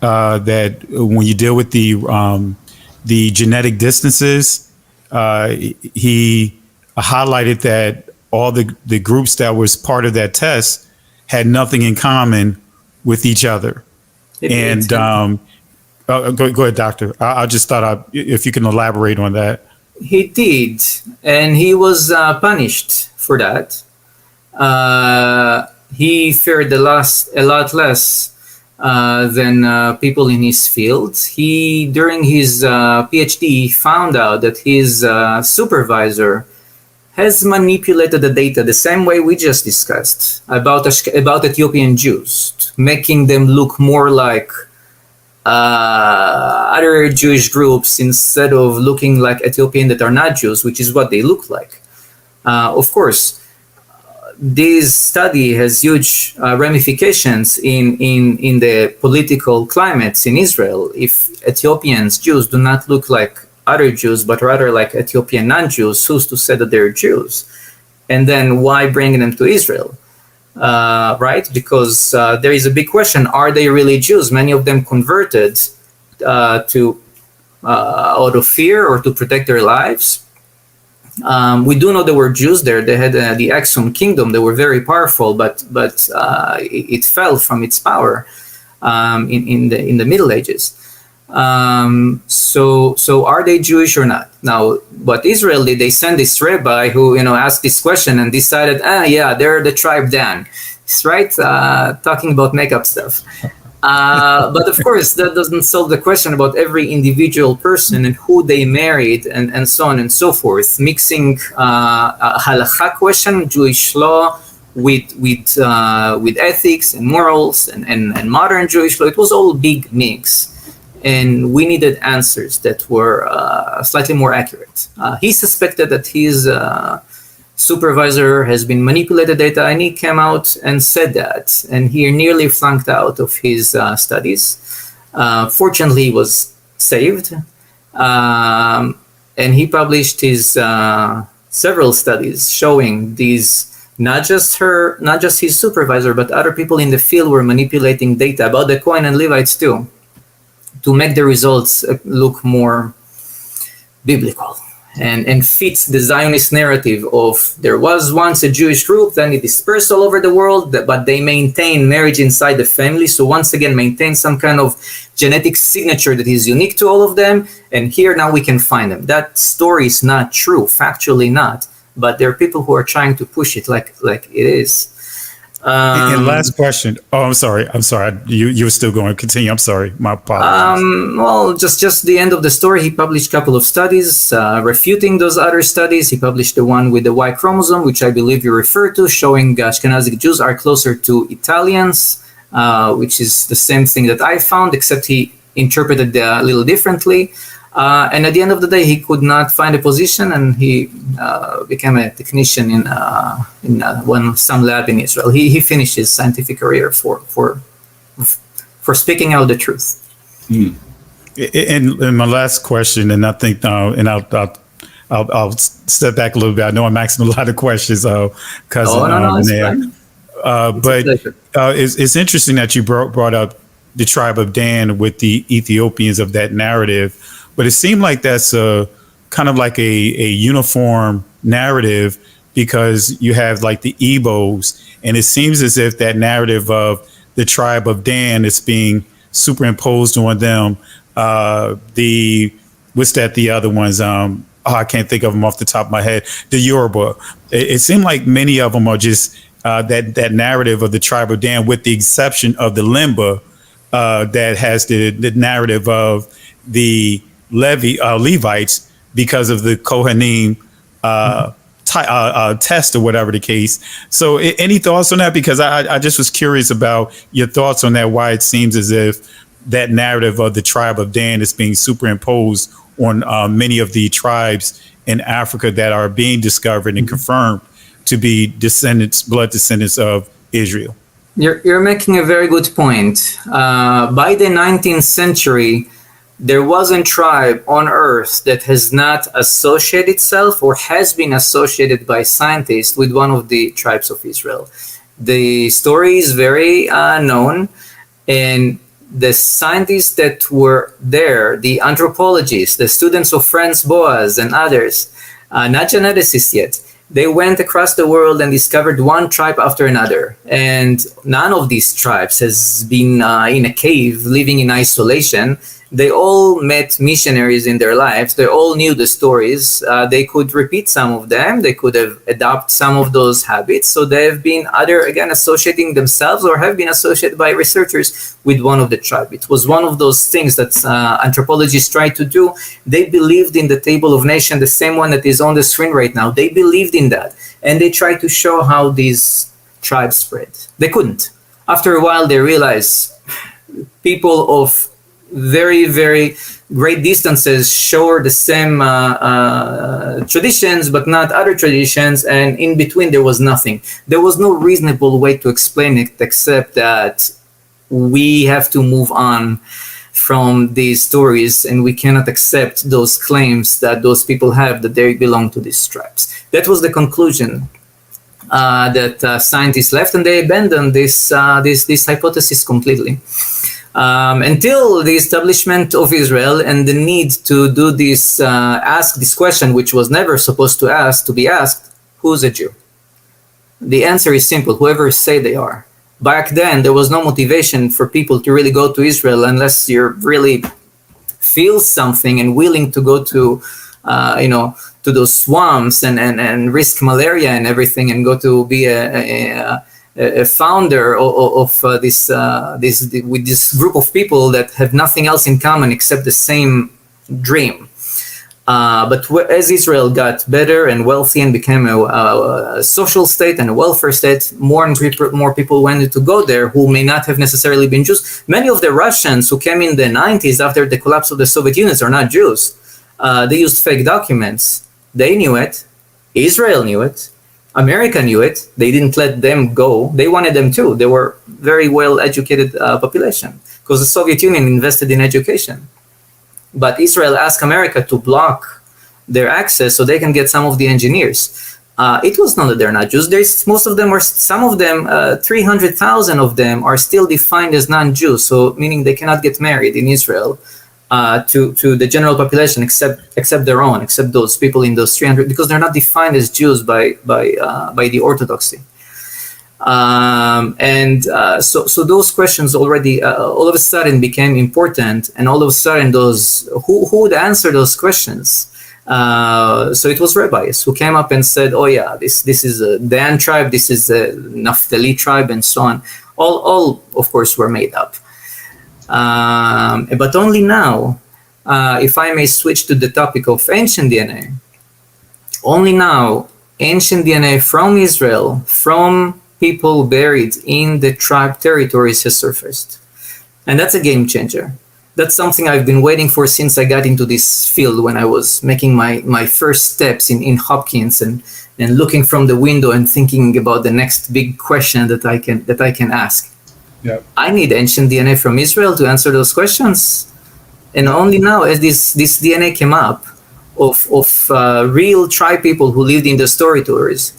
That when you deal with the genetic distances, he highlighted that all the groups that was part of that test had nothing in common with each other. And go ahead, Doctor. I just thought if you can elaborate on that. He did, and he was punished for that. He fared a lot less than people in his field. He, during his PhD, found out that his supervisor has manipulated the data the same way we just discussed about Ethiopian Jews, making them look more like other Jewish groups instead of looking like Ethiopian that are not Jews, which is what they look like. Of course, this study has huge ramifications in the political climates in Israel. If Ethiopians, Jews, do not look like other Jews, but rather like Ethiopian non-Jews, who's to say that they're Jews? And then why bring them to Israel? Right? Because there is a big question: are they really Jews? Many of them converted to out of fear or to protect their lives. We do know there were Jews there. They had the Aksum kingdom. They were very powerful, but it fell from its power in the Middle Ages. So are they Jewish or not? Now, what Israel did, they sent this rabbi who asked this question and decided, yeah, they're the tribe Dan. It's right, talking about makeup stuff. But of course, that doesn't solve the question about every individual person and who they married and so on and so forth. Mixing a halakha question, Jewish law, with ethics and morals and modern Jewish law. It was all a big mix. And we needed answers that were slightly more accurate. He suspected that his supervisor has been manipulated data, and he came out and said that. And he nearly flunked out of his studies. Fortunately, he was saved. And he published his several studies showing these, not just his supervisor, but other people in the field were manipulating data about the Kohen and Levites too, to make the results look more biblical and fits the Zionist narrative of there was once a Jewish group, then it dispersed all over the world, but they maintain marriage inside the family. So once again, maintain some kind of genetic signature that is unique to all of them. And here now we can find them. That story is not true, factually not, but there are people who are trying to push it like it is. And last question. Oh, I'm sorry. You were still going. Continue. I'm sorry. My apologies. Well, just the end of the story. He published a couple of studies refuting those other studies. He published the one with the Y chromosome, which I believe you referred to, showing Ashkenazi Jews are closer to Italians, which is the same thing that I found, except he interpreted a little differently. And at the end of the day, he could not find a position, and he became a technician in some lab in Israel. He finished his scientific career for speaking out the truth. Mm. And my last question, and I think, and I'll step back a little bit. I know I'm asking a lot of questions, cousin. But it's interesting that you brought up the tribe of Dan with the Ethiopians of that narrative. But it seemed like that's kind of like a uniform narrative, because you have like the Igbos, and it seems as if that narrative of the tribe of Dan is being superimposed on them. The other ones, I can't think of them off the top of my head. The Yoruba. It seemed like many of them are just that narrative of the tribe of Dan, with the exception of the Limba, that has the narrative of the Levites because of the Kohanim test or whatever the case. So any thoughts on that? Because I just was curious about your thoughts on that, why it seems as if that narrative of the tribe of Dan is being superimposed on many of the tribes in Africa that are being discovered and confirmed to be blood descendants of Israel. You're making a very good point. By the 19th century, there wasn't tribe on earth that has not associated itself or has been associated by scientists with one of the tribes of Israel. The story is very known, and the scientists that were there, the anthropologists, the students of Franz Boas and others, not geneticists yet, they went across the world and discovered one tribe after another. And none of these tribes has been in a cave living in isolation. They all met missionaries in their lives. They all knew the stories. They could repeat some of them. They could have adopted some of those habits. So they have been either, again, associating themselves or have been associated by researchers with one of the tribe. It was one of those things that anthropologists tried to do. They believed in the Table of Nations, the same one that is on the screen right now. They believed in that. And they tried to show how these tribes spread. They couldn't. After a while, they realized people of very, very great distances share the same traditions, but not other traditions. And in between, there was nothing. There was no reasonable way to explain it except that we have to move on from these stories, and we cannot accept those claims that those people have that they belong to these tribes. That was the conclusion that scientists left, and they abandoned this hypothesis completely. Until the establishment of Israel and the need to do this, ask this question, which was never supposed to be asked, who's a Jew? The answer is simple: whoever say they are. Back then, there was no motivation for people to really go to Israel unless you're really feel something and willing to go to, to those swamps and risk malaria and everything, and go to be a founder of this with this group of people that have nothing else in common except the same dream. But as Israel got better and wealthy and became a social state and a welfare state, more and more people wanted to go there who may not have necessarily been Jews. Many of the Russians who came in the 90s after the collapse of the Soviet Union are not Jews. They used fake documents. They knew it. Israel knew it. America knew it. They didn't let them go. They wanted them too. They were very well-educated population because the Soviet Union invested in education. But Israel asked America to block their access so they can get some of the engineers. It was not that they're not Jews. Most of them are, some of them, 300,000 of them are still defined as non-Jews. So meaning they cannot get married in Israel to the general population except their own, except those people in those 300, because they're not defined as Jews by the Orthodoxy. So those questions already all of a sudden became important, and all of a sudden those who would answer those questions. So it was rabbis who came up and said, "Oh yeah, this is a Dan tribe, this is a Naphtali tribe, and so on." All of course were made up. But only now, if I may switch to the topic of ancient DNA, only now ancient DNA from Israel, from people buried in the tribe territories, has surfaced. And that's a game changer. That's something I've been waiting for since I got into this field, when I was making my first steps in Hopkins and looking from the window and thinking about the next big question that I can ask. Yeah. I need ancient DNA from Israel to answer those questions. And only now, as this DNA came up of real tribe people who lived in those territories,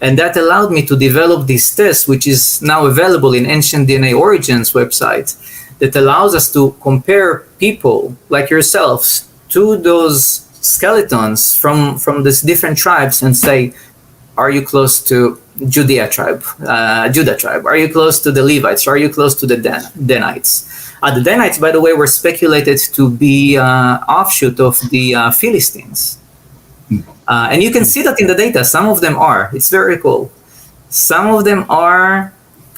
and that allowed me to develop this test, which is now available in Ancient DNA Origins website, that allows us to compare people like yourselves to those skeletons from these different tribes and say, are you close to Judah tribe? Are you close to the Levites? Are you close to the Danites? The Danites, by the way, were speculated to be offshoot of the Philistines. And you can see that in the data. Some of them are. It's very cool. Some of them are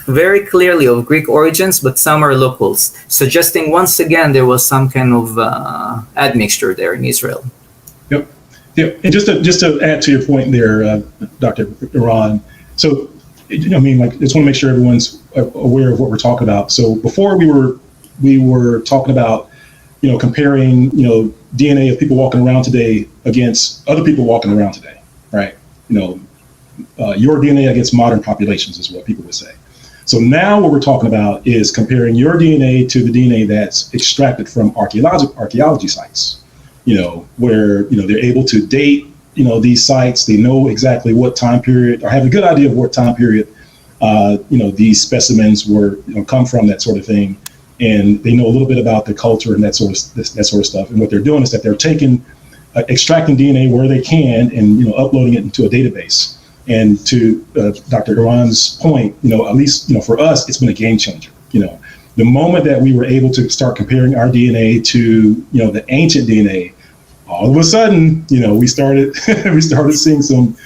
very clearly of Greek origins, but some are locals, suggesting once again there was some kind of admixture there in Israel. Yep. And just to add to your point there, Dr. Eran, so I mean, like, just want to make sure everyone's aware of what we're talking about. So before we were talking about, comparing, DNA of people walking around today against other people walking around today, right? Your DNA against modern populations is what people would say. So now what we're talking about is comparing your DNA to the DNA that's extracted from archaeology sites, where, they're able to date, these sites. They know exactly what time period, or have a good idea of what time period, these specimens were, come from, that sort of thing. And they know a little bit about the culture and that sort of stuff. And what they're doing is that they're taking, extracting DNA where they can, and uploading it into a database. And to Dr. Eran's point, at least for us, it's been a game changer. The moment that we were able to start comparing our DNA to the ancient DNA, all of a sudden we started seeing some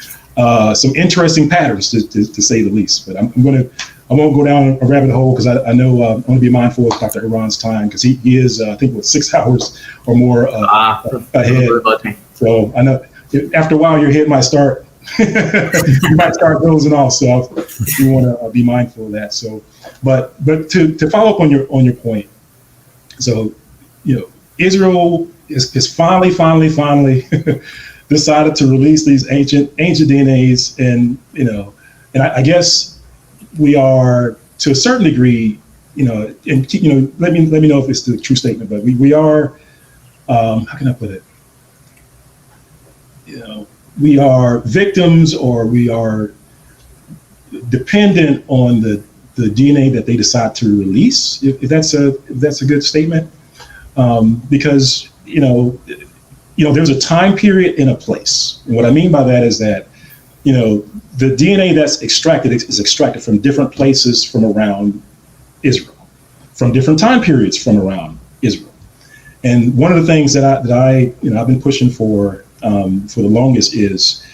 interesting patterns, to say the least. But I won't go down a rabbit hole, because I know I want to be mindful of Dr. Eran's time, because he is, I think, 6 hours or more ahead. So I know after a while your head might start you might start dozing off. So you want to be mindful of that. So, but to follow up on your point, so Israel is finally decided to release these ancient DNAs, and I guess we are, to a certain degree, and let me know if it's the true statement, but we are, how can I put it? We are victims, or we are dependent on the DNA that they decide to release, if that's a good statement, because there's a time period and a place. And what I mean by that is that the DNA that's extracted is extracted from different places from around Israel, from different time periods from around Israel. And one of the things that I've been pushing for the longest is,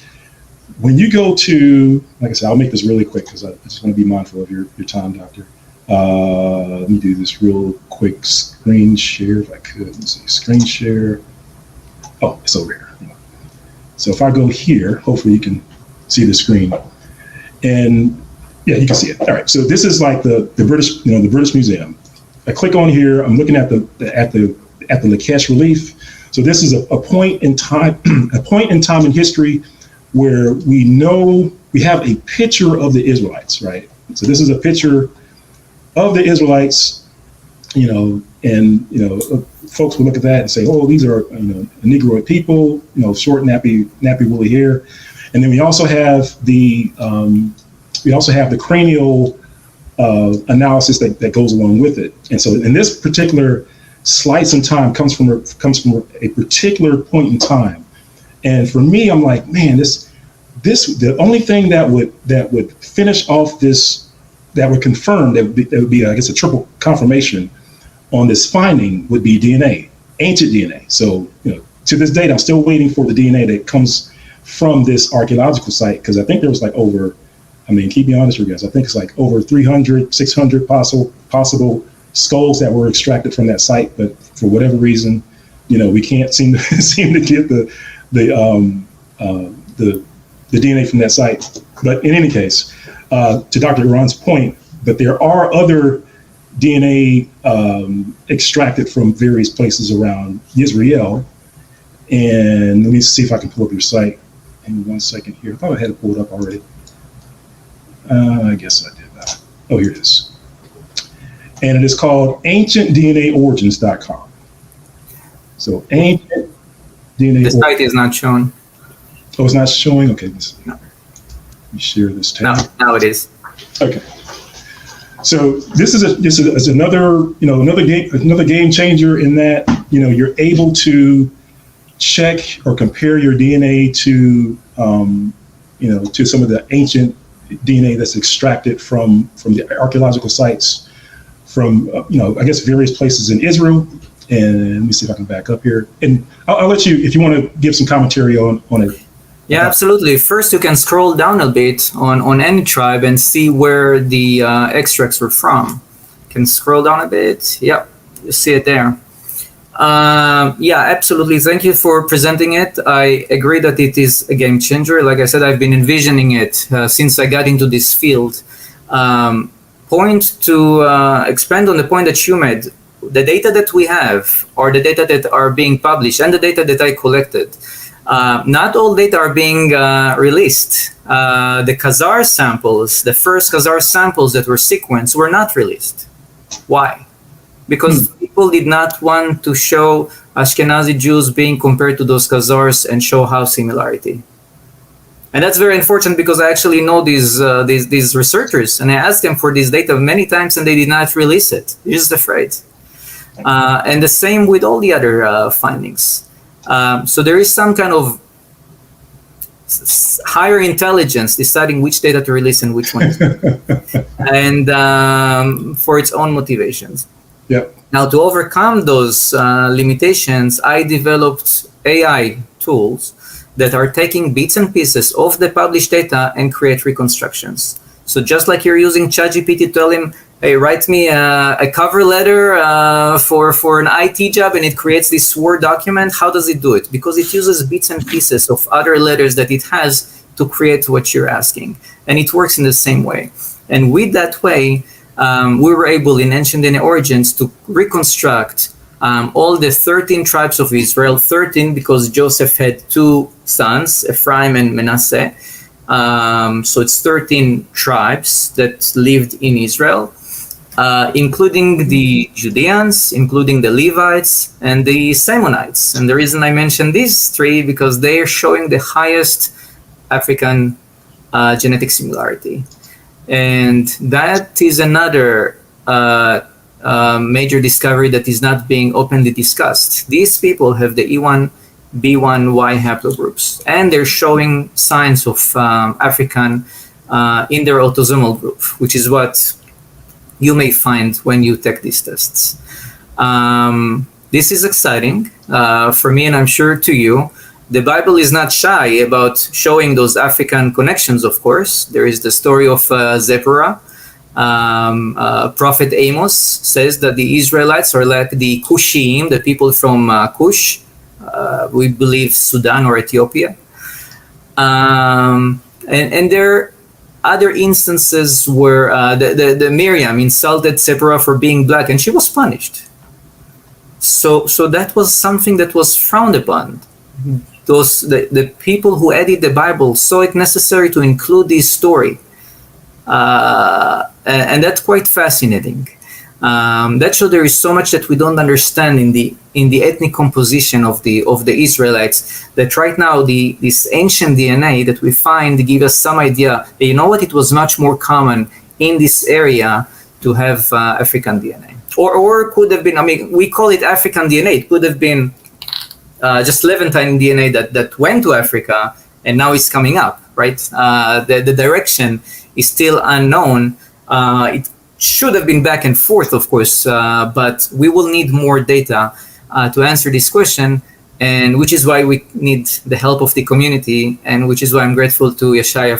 when you go to, like I said, I'll make this really quick, because I just want to be mindful of your time, Doctor. Let me do this real quick screen share, if I could. Let's see, screen share. Oh, it's over here. So if I go here, hopefully you can see the screen. And yeah, you can see it. All right. So this is like the British, the British Museum. I click on here. I'm looking at the Lakesh relief. So this is a point in time, in history, where we know we have a picture of the Israelites, right? So this is a picture of the Israelites, and folks will look at that and say, oh, these are a Negroid people, short, nappy woolly hair. And then we also have the cranial analysis that goes along with it. And so in this particular slice in time comes from a particular point in time. And for me, I'm like, man, this the only thing that would finish off this, that would confirm, that would be I guess a triple confirmation on this finding, would be DNA, ancient DNA. So to this date, I'm still waiting for the DNA that comes from this archaeological site, because I think there was keep me honest with you guys, I think it's like over 300, 600 possible skulls that were extracted from that site, but for whatever reason, we can't seem to get the DNA from that site. But in any case, to Dr. Eran's point, but there are other DNA extracted from various places around Israel. And let me see if I can pull up your site in 1 second here. I thought I had it pulled up already. I guess I did not. Oh, here it is. And it is called ancientdnaorigins.com. So ancient DNA. The site is not shown. Oh, it's not showing? Okay. No. Let me share this tab. Now it is. Okay. So this is another game changer, in that you're able to check or compare your DNA to to some of the ancient DNA that's extracted from the archaeological sites from I guess various places in Israel. And let me see if I can back up here. And I'll let you, if you want to give some commentary on it. Yeah, absolutely. First, you can scroll down a bit on any tribe and see where the extracts were from. You can scroll down a bit. Yep, you see it there. Yeah, absolutely. Thank you for presenting it. I agree that it is a game changer. Like I said, I've been envisioning it since I got into this field. Expand on the point that you made. The data that we have, or the data that are being published, and the data that I collected, not all data are being released. The Khazar samples, the first Khazar samples that were sequenced, were not released. Why? Because people did not want to show Ashkenazi Jews being compared to those Khazars and show how similarity. And that's very unfortunate, because I actually know these researchers, and I asked them for this data many times, and they did not release it. They're just afraid. And the same with all the other findings. So there is some kind of higher intelligence deciding which data to release and which ones, and for its own motivations. Yep. Now, to overcome those limitations, I developed AI tools that are taking bits and pieces of the published data and create reconstructions. So just like you're using ChatGPT to tell him, hey, write me a cover letter for an IT job, and it creates this Word document. How does it do it? Because it uses bits and pieces of other letters that it has to create what you're asking. And it works in the same way. And with that way, we were able in Ancient DNA Origins to reconstruct all the 13 tribes of Israel, 13 because Joseph had two sons, Ephraim and Manasseh. So it's 13 tribes that lived in Israel, including the Judeans, including the Levites, and the Simonites. And the reason I mentioned these three, because they are showing the highest African genetic similarity. And that is another major discovery that is not being openly discussed. These people have the E1, B1Y haplogroups, and they're showing signs of African in their autosomal group, which is what you may find when you take these tests. This is exciting for me, and I'm sure to you. The Bible is not shy about showing those African connections, of course. There is the story of Zipporah. Prophet Amos says that the Israelites are like the Cushim, the people from Cush, we believe Sudan or Ethiopia. And there are other instances where the Miriam insulted Zipporah for being black, and she was punished. So that was something that was frowned upon. The people who edit the Bible saw it necessary to include this story. And that's quite fascinating. That shows there is so much that we don't understand in the ethnic composition of the Israelites, that right now this ancient DNA that we find give us some idea that, you know what, it was much more common in this area to have African DNA. Or could have been, I mean, we call it African DNA. It could have been just Levantine DNA that went to Africa and now it's coming up, right? The direction is still unknown. It should have been back and forth, of course, but we will need more data to answer this question, and which is why we need the help of the community, and which is why I'm grateful to Yeshaya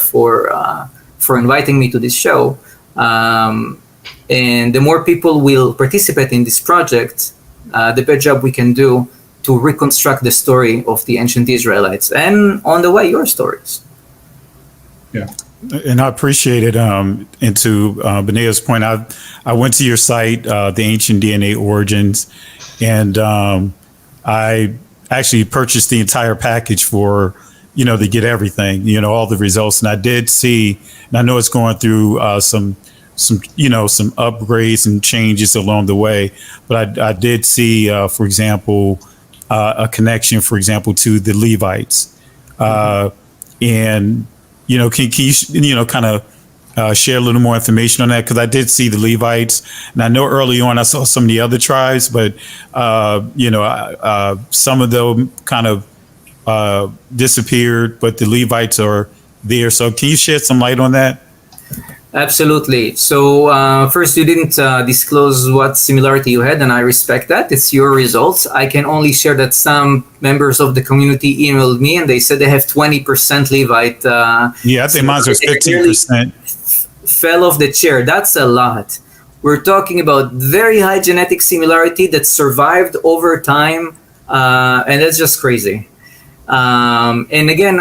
for inviting me to this show. And the more people will participate in this project, the better job we can do to reconstruct the story of the ancient Israelites, and on the way, your stories. Yeah. And I appreciate it. And to Benayah's point, I went to your site, the Ancient DNA Origins, and I actually purchased the entire package for, to get everything, all the results. And I did see, and I know it's going through some upgrades and changes along the way, but I did see, for example, a connection, for example, to the Levites, and can you kind of share a little more information on that? Because I did see the Levites, and I know early on I saw some of the other tribes, but some of them kind of disappeared, but the Levites are there. So can you shed some light on that? Absolutely. So first, you didn't disclose what similarity you had, and I respect that. It's your results. I can only share that some members of the community emailed me, and they said they have 20% Levite. Yeah, I think mine was 15%. Fell off the chair. That's a lot. We're talking about very high genetic similarity that survived over time, and that's just crazy. And again,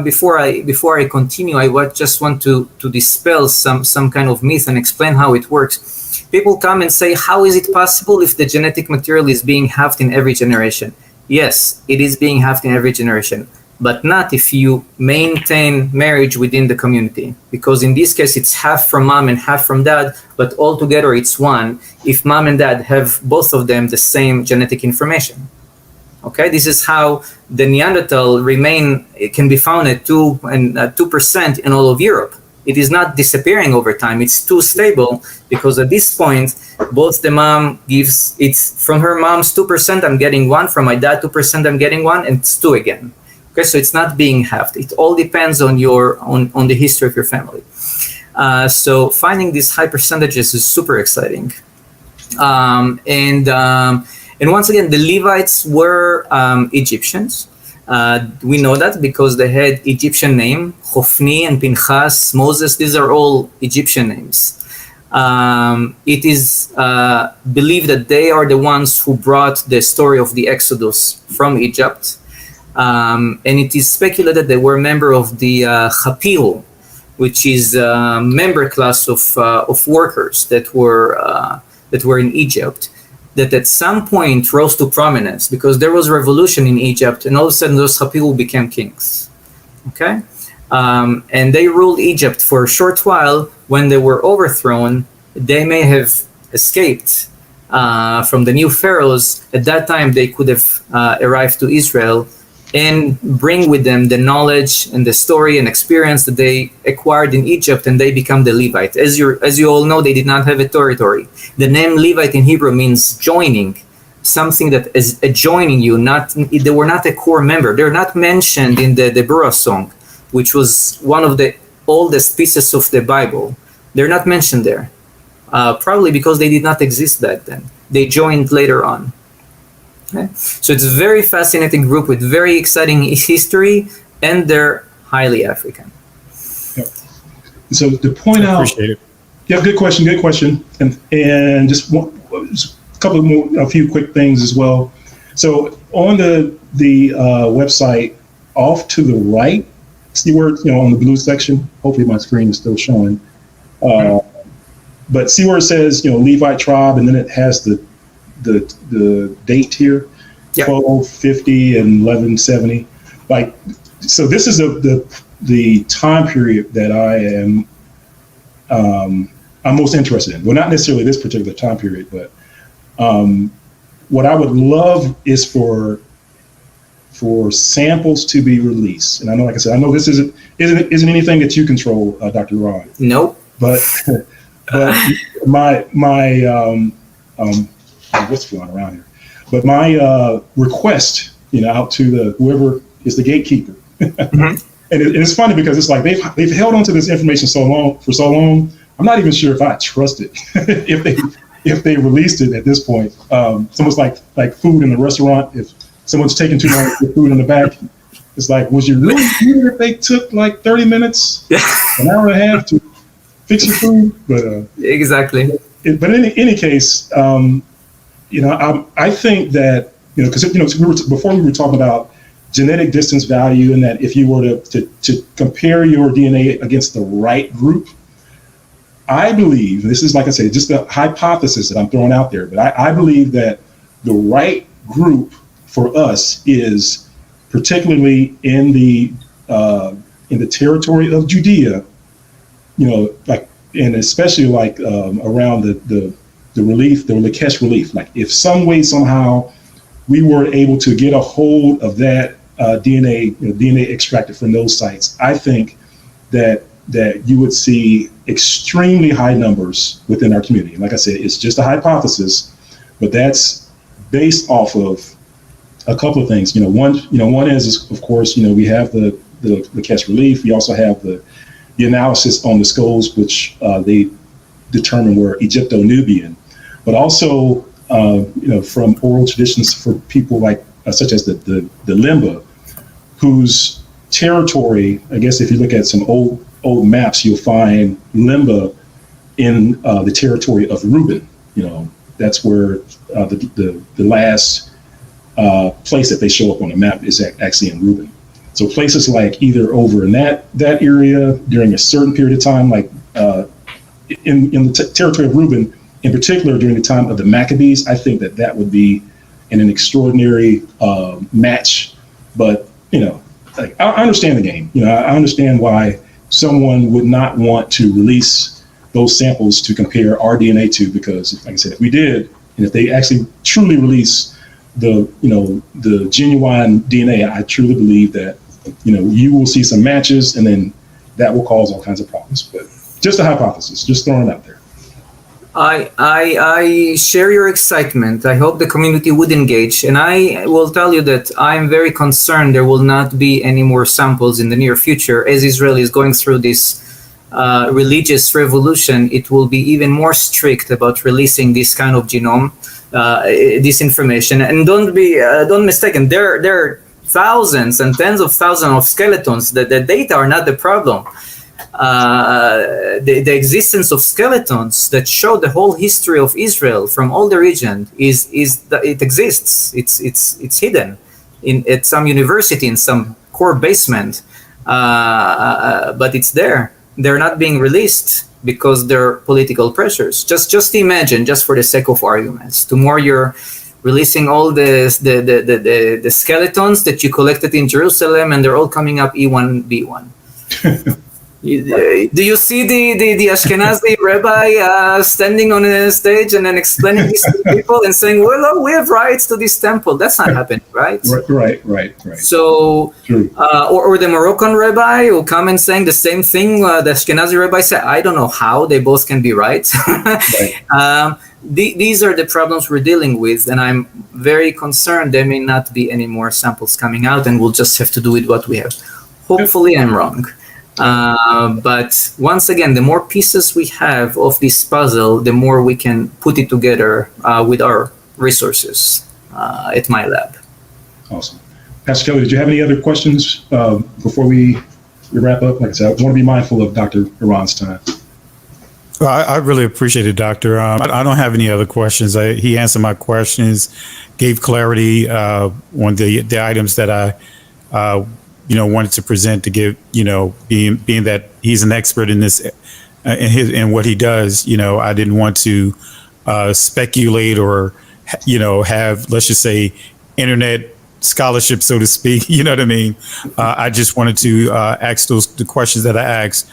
before I continue, just want to dispel some kind of myth and explain how it works. People come and say, how is it possible if the genetic material is being halved in every generation? Yes, it is being halved in every generation, but not if you maintain marriage within the community. Because in this case, it's half from mom and half from dad, but altogether it's one if mom and dad have both of them the same genetic information. Okay, this is how the Neanderthal it can be found at 2% in all of Europe. It is not disappearing over time. It's too stable because at this point, both the mom gives, it's from her mom's 2%, I'm getting 1, from my dad 2%, I'm getting 1, and it's 2 again. Okay, so it's not being halved. It all depends on on the history of your family. So finding these high percentages is super exciting. And once again, the Levites were Egyptians. We know that because they had Egyptian name, Hofni and Pinchas, Moses. These are all Egyptian names. It is believed that they are the ones who brought the story of the Exodus from Egypt. And it is speculated they were a member of the Chapil, which is a member class of workers that were in Egypt, that at some point rose to prominence because there was a revolution in Egypt, and all of a sudden those Chapil became kings. Okay? And they ruled Egypt for a short while. When they were overthrown, they may have escaped from the new pharaohs. At that time, they could have arrived to Israel and bring with them the knowledge and the story and experience that they acquired in Egypt, and they become the Levite. As you all know, they did not have a territory. The name Levite in Hebrew means joining, something that is adjoining you. They were not a core member. They're not mentioned in the Deborah song, which was one of the oldest pieces of the Bible. They're not mentioned there, probably because they did not exist back then. They joined later on. Okay? So it's a very fascinating group with very exciting history, and they're highly African. Yep. So to point out, Appreciate it. Yeah, good question, and just a few quick things as well. So on the website, off to the right, see where on the blue section. Hopefully my screen is still showing. But see where it says Levite tribe, and then it has the date here, 1250 and 1170. So this is the time period that I'm most interested in. Well, not necessarily this particular time period, but what I would love is for samples to be released. And I know, like I said, I know this isn't anything that you control, Dr. Eran. Nope. But my what's going on around here? But my request, out to whoever is the gatekeeper, and it's funny because it's like they've held on to this information for so long. I'm not even sure if I trust it if they released it at this point. It's almost like food in the restaurant. If someone's taking too long to get food in the back, it's like, was you really sure if they took like 30 minutes, an hour and a half to fix your food? But exactly. But in any case, I think that because before we were talking about genetic distance value, and that if you were to compare your DNA against the right group, I believe, this is, like I said, just a hypothesis that I'm throwing out there, but I believe that the right group for us is particularly in the territory of Judea, and especially around the relief, the Lakesh relief. Like if some way, somehow we were able to get a hold of that DNA extracted from those sites, I think that you would see extremely high numbers within our community. Like I said, it's just a hypothesis, but that's based off of a couple of things. One is of course, we have the Lakesh relief. We also have the the analysis on the skulls, which they determined were Egypto-Nubian, but also from oral traditions for people like such as the Limba, whose territory, I guess if you look at some old maps, you'll find Limba in the territory of Reuben. That's where the last place that they show up on the map is actually in Reuben. So places like either over in that area during a certain period of time, like in the territory of Reuben, in particular during the time of the Maccabees, I think that would be an extraordinary match. But I understand the game. I understand why someone would not want to release those samples to compare our DNA to, because, like I said, if we did, and if they actually truly release the genuine DNA, I truly believe that you will see some matches, and then that will cause all kinds of problems. But just a hypothesis, just throwing it out there. I share your excitement. I hope the community would engage, and I will tell you that I am very concerned there will not be any more samples in the near future. As Israel is going through this religious revolution, it will be even more strict about releasing this kind of genome, this information. And don't mistaken, there are thousands and tens of thousands of skeletons. The data are not the problem. The existence of skeletons that show the whole history of Israel from all the region it exists. It's hidden at some university in some core basement, but it's there. They're not being released because there are political pressures. Just imagine, just for the sake of arguments, tomorrow you're releasing all the skeletons that you collected in Jerusalem, and they're all coming up E1B1. Do you see the Ashkenazi rabbi standing on a stage and then explaining this to people and saying, well, we have rights to this temple? That's not happening, right? Right. So, or the Moroccan rabbi will come and saying the same thing. The Ashkenazi rabbi said, I don't know how they both can be right. Right. These are the problems we're dealing with, and I'm very concerned there may not be any more samples coming out, and we'll just have to do with what we have. Hopefully I'm wrong. But once again, the more pieces we have of this puzzle, the more we can put it together with our resources at my lab. Awesome. Pastor Kelly, did you have any other questions before we wrap up? Like I said, I want to be mindful of Dr. Eran's time. Well, I really appreciate it, Doctor. I don't have any other questions. He answered my questions, gave clarity on the items that I wanted to present, to give, being that he's an expert in this, in what he does. I didn't want to speculate or, have, let's just say, internet scholarship, so to speak. You know what I mean? I just wanted to ask the questions that I asked,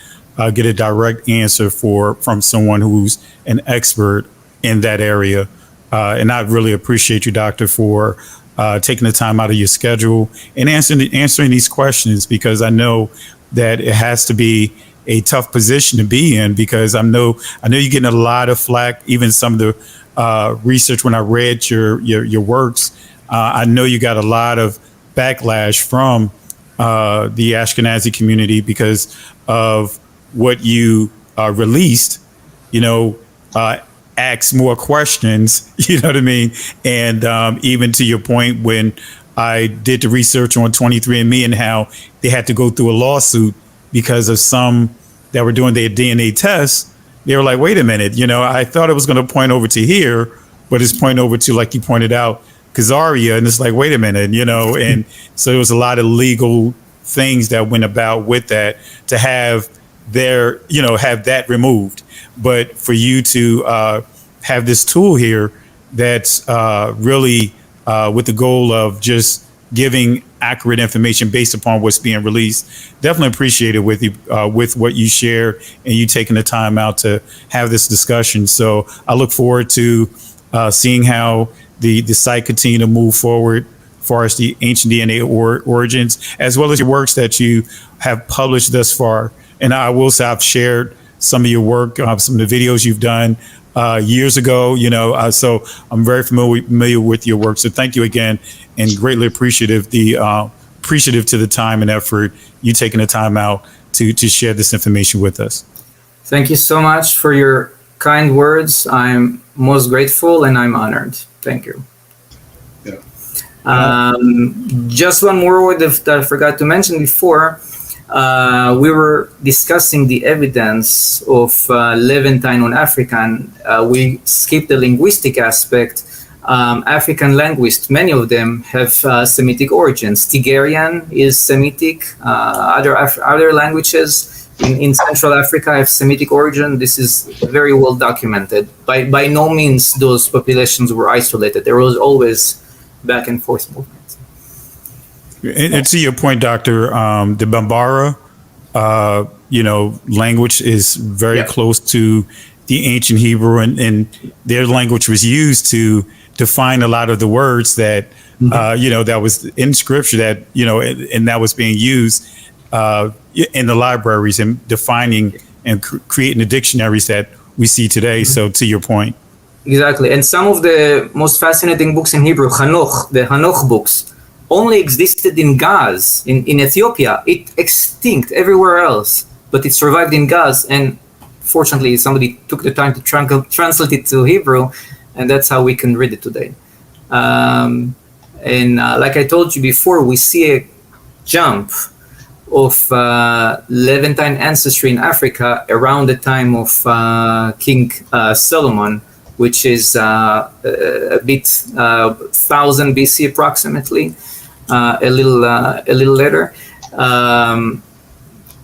get a direct answer from someone who's an expert in that area. And I really appreciate you, Doctor, for taking the time out of your schedule and answering these questions, because I know that it has to be a tough position to be in, because I know you're getting a lot of flack. Even some of the research, when I read your works, I know you got a lot of backlash from the Ashkenazi community because of what you released. Ask more questions, you know what I mean? And even to your point, when I did the research on 23andMe and how they had to go through a lawsuit because of some that were doing their DNA tests, they were like, wait a minute, I thought it was going to point over to here, but it's pointing over to, like you pointed out, Khazaria. And it's like, wait a minute, and so there was a lot of legal things that went about with that to have have that removed. But for you to have this tool here that's really with the goal of just giving accurate information based upon what's being released, definitely appreciate it with you, with what you share and you taking the time out to have this discussion. So I look forward to seeing how the site continue to move forward as far as the ancient DNA origins, as well as your works that you have published thus far. And I will say I've shared some of your work, some of the videos you've done years ago, so I'm very familiar with your work. So thank you again, and greatly appreciative the appreciative to the time and effort you taking the time out to share this information with us. Thank you so much for your kind words. I'm most grateful and I'm honored. Thank you. Yeah. Just one more word that I forgot to mention before. We were discussing the evidence of Levantine on African. We skipped the linguistic aspect. African linguists, many of them have Semitic origins. Tigerian is Semitic. Other languages in Central Africa have Semitic origin. This is very well documented. By no means those populations were isolated. There was always back and forth movement. And to your point, Doctor, the Bambara, language is very close to the ancient Hebrew, and their language was used to define a lot of the words that, that was in scripture that, and that was being used in the libraries and defining and creating the dictionaries that we see today. So to your point. Exactly. And some of the most fascinating books in Hebrew, the Hanoch books, only existed in Gaz, in Ethiopia. It extinct everywhere else, but it survived in Gaz. And fortunately, somebody took the time to translate it to Hebrew, and that's how we can read it today. Like I told you before, we see a jump of Levantine ancestry in Africa around the time of King Solomon, which is a bit 1000 BC approximately, a little later.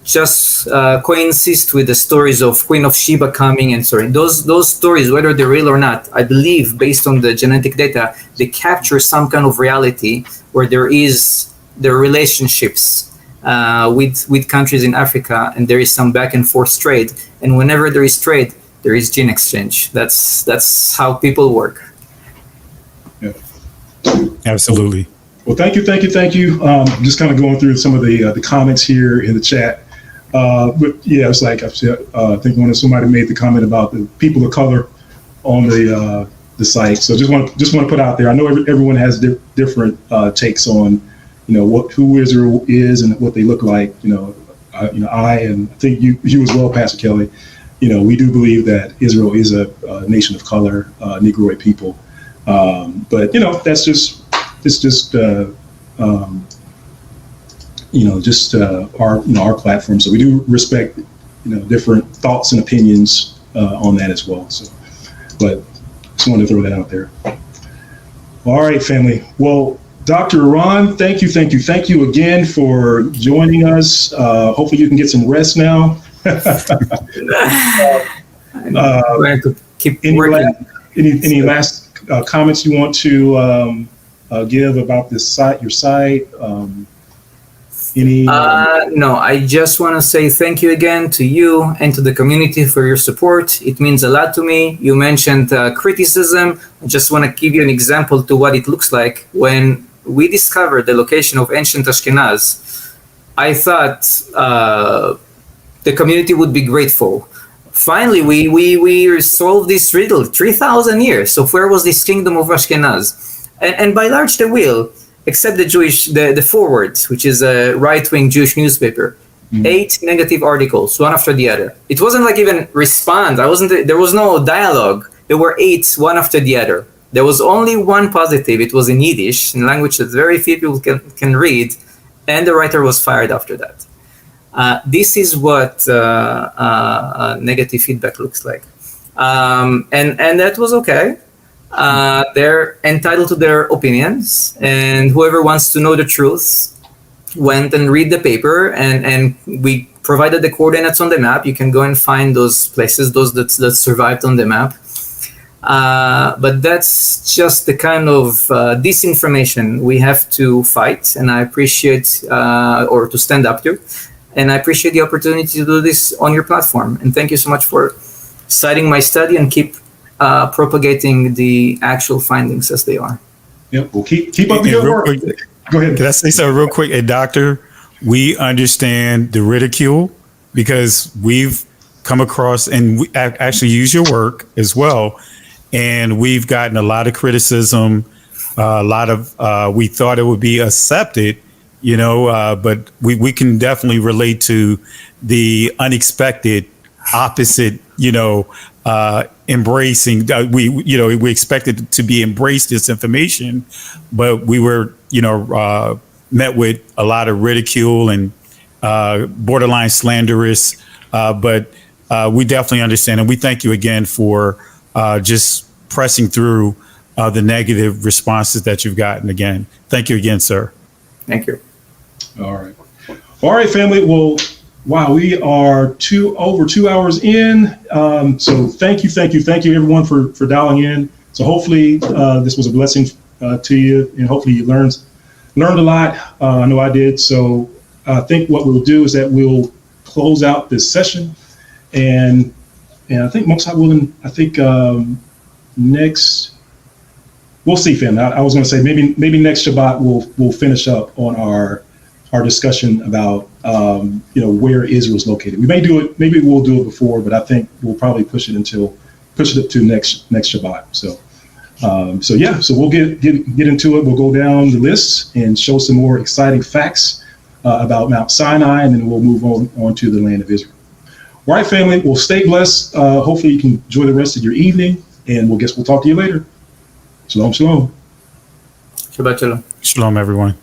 Just coincide with the stories of Queen of Sheba coming and so on. Those stories, whether they're real or not, I believe, based on the genetic data, they capture some kind of reality where there are relationships with countries in Africa, and there is some back and forth trade. And whenever there is trade, there is gene exchange. That's how people work. Yeah. Absolutely. Well, thank you. Just kind of going through some of the comments here in the chat. But yeah, it's like I think somebody made the comment about the people of color on the site. So just want to put out there. I know everyone has different takes on who Israel is and what they look like. I and I think you as well, Pastor Kelly. We do believe that Israel is a nation of color, Negroid people. But that's just our platform. So we do respect different thoughts and opinions on that as well. So, but just wanted to throw that out there. All right, family. Well, Dr. Eran, thank you again for joining us. Hopefully you can get some rest now. I'm going to keep working. Any last comments you want to give about this site, your site? No, I just want to say thank you again to you and to the community for your support. It means a lot to me. You mentioned criticism. I just want to give you an example to what it looks like. When we discovered the location of ancient Ashkenaz, I thought the community would be grateful. Finally, we solved this riddle. 3,000 years. So where was this kingdom of Ashkenaz? And by large, they will. Except the Forward, which is a right-wing Jewish newspaper, 8 negative articles, one after the other. It wasn't like even respond. There was no dialogue. There were 8, one after the other. There was only one positive. It was in Yiddish, in language that very few people can read, and the writer was fired after that. This is what negative feedback looks like, and that was okay. They're entitled to their opinions, and whoever wants to know the truth went and read the paper, and we provided the coordinates on the map. You can go and find those places, those that survived on the map. But that's just the kind of disinformation we have to fight, and I appreciate, or to stand up to, and I appreciate the opportunity to do this on your platform. And thank you so much for citing my study and keep propagating the actual findings as they are. Yep, well, keep up the good work. Go ahead. Can I say something real quick? Hey, Doctor, we understand the ridicule because we've come across and we actually use your work as well. And we've gotten a lot of criticism, we thought it would be accepted, but we can definitely relate to the unexpected opposite, embracing. We expected to be embraced this information, but we were, met with a lot of ridicule and borderline slanderous. But we definitely understand, and we thank you again for just pressing through the negative responses that you've gotten. Again, thank you again, sir. Thank you. All right, family. Well, wow, we are over 2 hours in. So thank you, everyone, for dialing in. So hopefully this was a blessing to you, and hopefully you learned a lot. I know I did. So I think what we'll do is that we'll close out this session, and I think most next. We'll see, Finn. I was going to say maybe next Shabbat we'll finish up on our discussion about where Israel's located. We may do it. Maybe we'll do it before, but I think we'll probably push it up to next Shabbat. So we'll get into it. We'll go down the list and show some more exciting facts about Mount Sinai, and then we'll move on to the land of Israel. All right, family. Well, stay blessed. Hopefully you can enjoy the rest of your evening, and we'll talk to you later. Shalom, shalom. Shabbat shalom. Shalom, everyone.